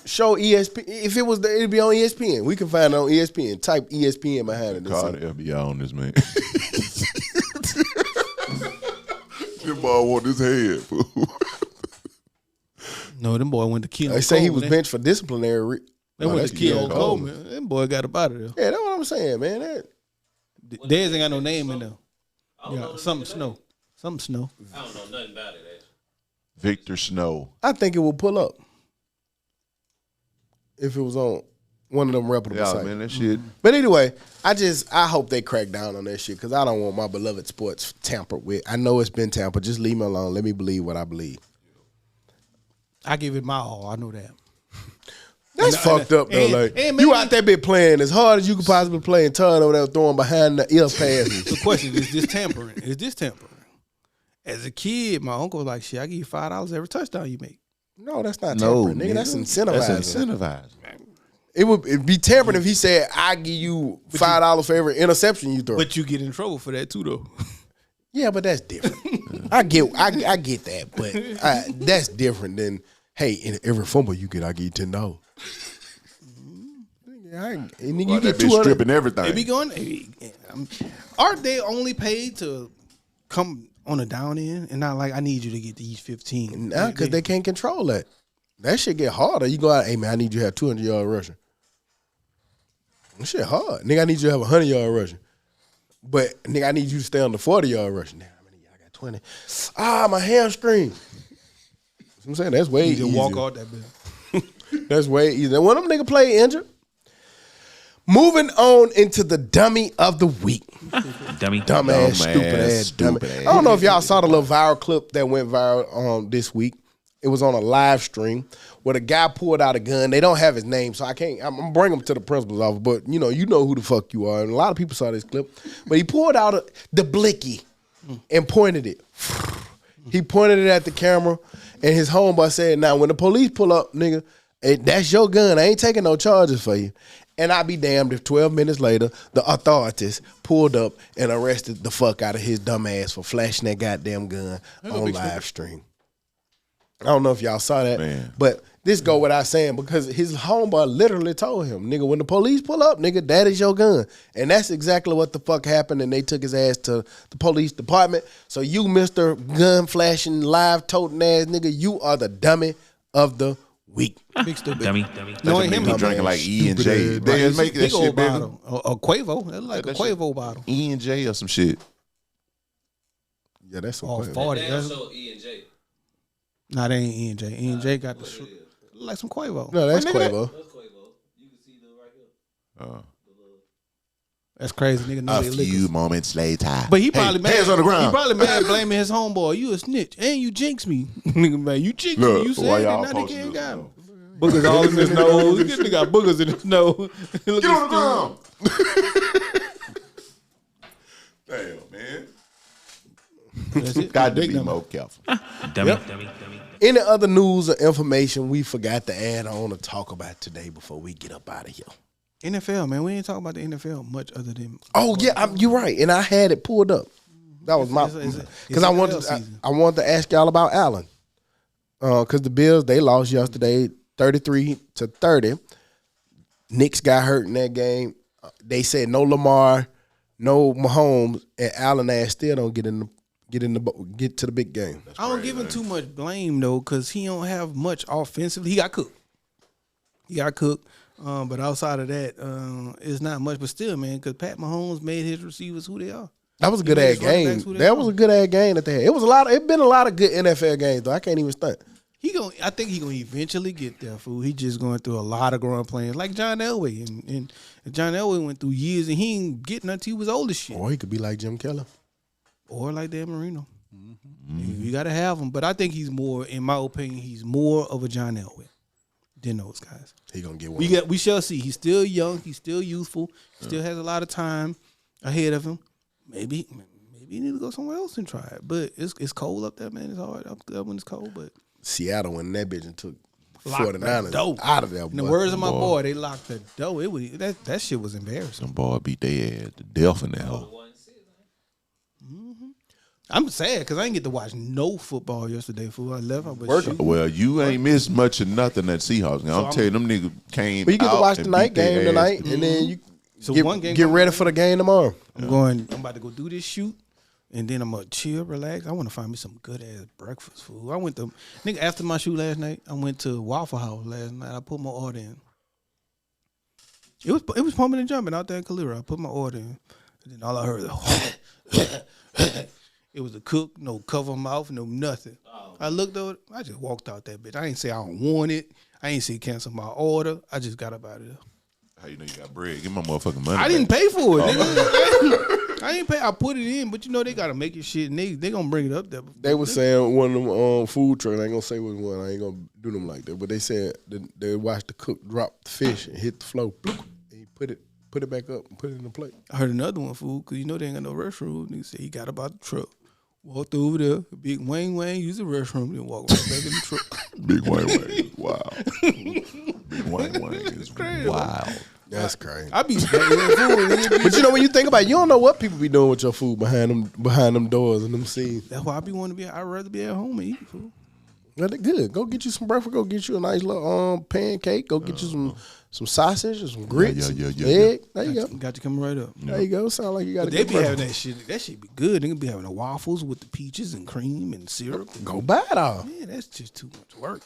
Show ESPN. If it was, it'd be on ESPN. We can find it on ESPN. Type ESPN behind it. Call the FBI on this man. Them boy want his head, fool. No, them boy went to kill. They say he was benched for disciplinary. They went to kill Coleman. Them boy got up out of there. Yeah, that's what I'm saying, man. Dez ain't got no name in there. Yeah, something Snow. Something Snow. I don't know nothing about it, actually. Victor Snow. I think it will pull up if it was on one of them reputable sites. Man, that shit. But anyway, I hope they crack down on that shit because I don't want my beloved sports tampered with. I know it's been tampered. Just leave me alone. Let me believe what I believe. I give it my all. I know that. That's fucked up though. You out there been playing as hard as you could possibly play, and Todd over there throwing behind the ear passes. The question is this tampering? Is this tampering? As a kid, my uncle was like, "Shit, I give you $5 every touchdown you make." No, that's not tampering, nigga. That's incentivizing. That's incentivizing. It would be tampering if he said, "I give you $5 for every interception you throw." But you get in trouble for that too, though. Yeah, but that's different. I get that, but that's different than, hey, in every fumble you get, I give you $10. You get 200. Stripping everything. They be going. Aren't they only paid to come on a down end and not like I need you to get these 15? Nah, because they can't control that. That shit get harder. You go out, hey man, I need you to have 200-yard rushing. That shit hard. Nigga, I need you to have 100-yard rushing. But nigga, I need you to stay on the 40-yard rushing. Damn, how many y'all got 20? My hamstring. I'm saying that's way easier. You walk out that bit. That's way easier. One of them nigga play injured. Moving on into the dummy of the week. Dumbass, stupid ass. I don't know if y'all saw the little viral clip that went viral this week. It was on a live stream where the guy pulled out a gun. They don't have his name, so I'm gonna bring him to the principal's office. But you know who the fuck you are. And a lot of people saw this clip. But he pulled out the blicky and pointed it. He pointed it at the camera, and his homeboy said, "Now when the police pull up, nigga, that's your gun. I ain't taking no charges for you." And I'd be damned if 12 minutes later, the authorities pulled up and arrested the fuck out of his dumb ass for flashing that goddamn gun on live stream. I don't know if y'all saw that, but This go without saying because his homeboy literally told him, nigga, when the police pull up, nigga, that is your gun. And that's exactly what the fuck happened, and they took his ass to the police department. So you, Mr. Gun flashing, live toting ass nigga, you are the dummy of the week. Big stupid. Dummy. Knowing him, he drinking like E and J. They just make that big shit old bigger. bottle. A Quavo. That's like a Quavo bottle. E and J or some shit. Yeah, that's some Oh, Quavo. 40. Damn show E and J. Nah, they ain't E and J. E and J got the like some Quavo. No, that's What, nigga, Quavo. That's Quavo. You can see the right here. That's crazy, nigga. Know A they few liquors. moments later. But he probably mad. Hands on the ground. He probably mad blaming his homeboy. You a snitch and you jinx me, nigga. Man, you jinx me. Look, You why said y'all that. Now they posting can't this, got me. though? Boogers all in his nose. This nigga got boogers in his nose. Get on the ground. Damn, man. That's it. Got to Big be number. more careful. Dummy. Any other news or information we forgot to add on to talk about today before we get up out of here? NFL, man. We ain't talking about the NFL much other than Oh yeah, you're right, and I had it pulled up. That was my it's because I NFL wanted season. I wanted to ask y'all about Allen because the Bills they lost yesterday 33-30. Knicks got hurt in that game. They said no Lamar, no Mahomes, and Allen ass still don't get to the big game. I don't give him too much blame though, because he don't have much offensively. He got cooked. But outside of that, it's not much. But still, man, because Pat Mahomes made his receivers who they are. That was a good ass game. That was a good ass game that they had. It been a lot of good NFL games though. I can't even stunt. I think he gonna eventually get there, fool. He just going through a lot of growing pains, like John Elway, and John Elway went through years and he ain't getting until he was old as shit, Or he could be like Jim Keller. or like Dan Marino. You got to have him, but I think he's more, in my opinion, he's more of a John Elway than those guys. He gonna get one. We shall see. He's still young. He's still youthful. He still has a lot of time ahead of him. Maybe you need to go somewhere else and try it. But it's cold up there, man. It's hard up there when it's cold. But Seattle went in that bitch and took locked the 49ers door. out of there. in the boy. words of my boy, they locked the door. It was that shit was embarrassing. Some boy beat their ass to death in that hole. I'm sad because I didn't get to watch no football yesterday. Fool, I left. I was shooting. Well, you ain't missed much of nothing at Seahawks. I'm telling you, them niggas came. But you get to out watch the and night beat their game ass. tonight, and then you So get, one game get ready for the game tomorrow. I'm about to go do this shoot, and then I'm gonna chill, relax. I want to find me some good ass breakfast food. I went to after my shoot last night. I went to Waffle House last night. I put my order in. It was pumping and jumping out there in Calera. I put my order in, and then all I heard was it was a cook, no cover mouth, no nothing. I looked over, I just walked out that bitch. I ain't say I don't want it. I ain't say cancel my order. I just got up out of there. How you know you got bread? Give my motherfucking money. I didn't pay for it, nigga. I ain't pay. I put it in, but you know they gotta make your shit, and they gonna bring it up there. They were saying one of them food trucks. I ain't gonna say which one. I ain't gonna do them like that. But they said they watched the cook drop the fish and hit the floor. And he put it back up and put it in the plate. I heard another one, fool, because you know they ain't got no restroom. Nigga said he got about the truck. Walked over there, big Wang used the restroom, then walked right back in the truck. Big Wang is wild. Big Wang is crazy. wild. That's crazy. I be spending food. But you know when you think about it, you don't know what people be doing with your food behind them doors and them scenes. That's why I be wanting to be. I'd rather be at home and eat, fool. Well, they good. Go get you some breakfast. Go get you a nice little pancake. Go get you some sausage or some grits. Yeah. Egg. There you go. Got you coming right up. There you go. Sound like you got a They good be breakfast. having that shit. That shit be good. They be having the waffles with the peaches and cream and syrup. Go buy it all. Man, that's just too much work.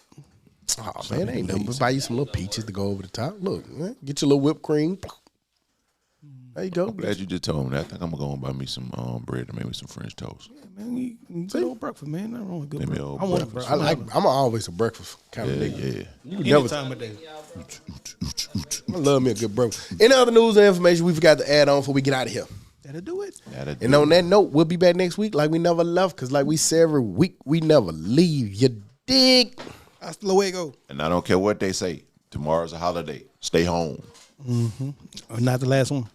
Oh man, ain't nothing but buy you some little peaches to go over the top. Look, man, get your little whipped cream. There you go. I'm glad you just told me that. I think I'm gonna go and buy me some bread and maybe some French toast. Yeah, man, you good old breakfast, man. Nothing wrong with good Give me breakfast. old I want a breakfast. breakfast. I'm always a breakfast kind of nigga. Yeah. You never. Time of day. I love me a good breakfast. Any other news and information we forgot to add on before we get out of here? That'll do it. And on that note, we'll be back next week like we never left, because like we say every week, we never leave. You dig? Hasta luego. And I don't care what they say. Tomorrow's a holiday. Stay home. Not the last one.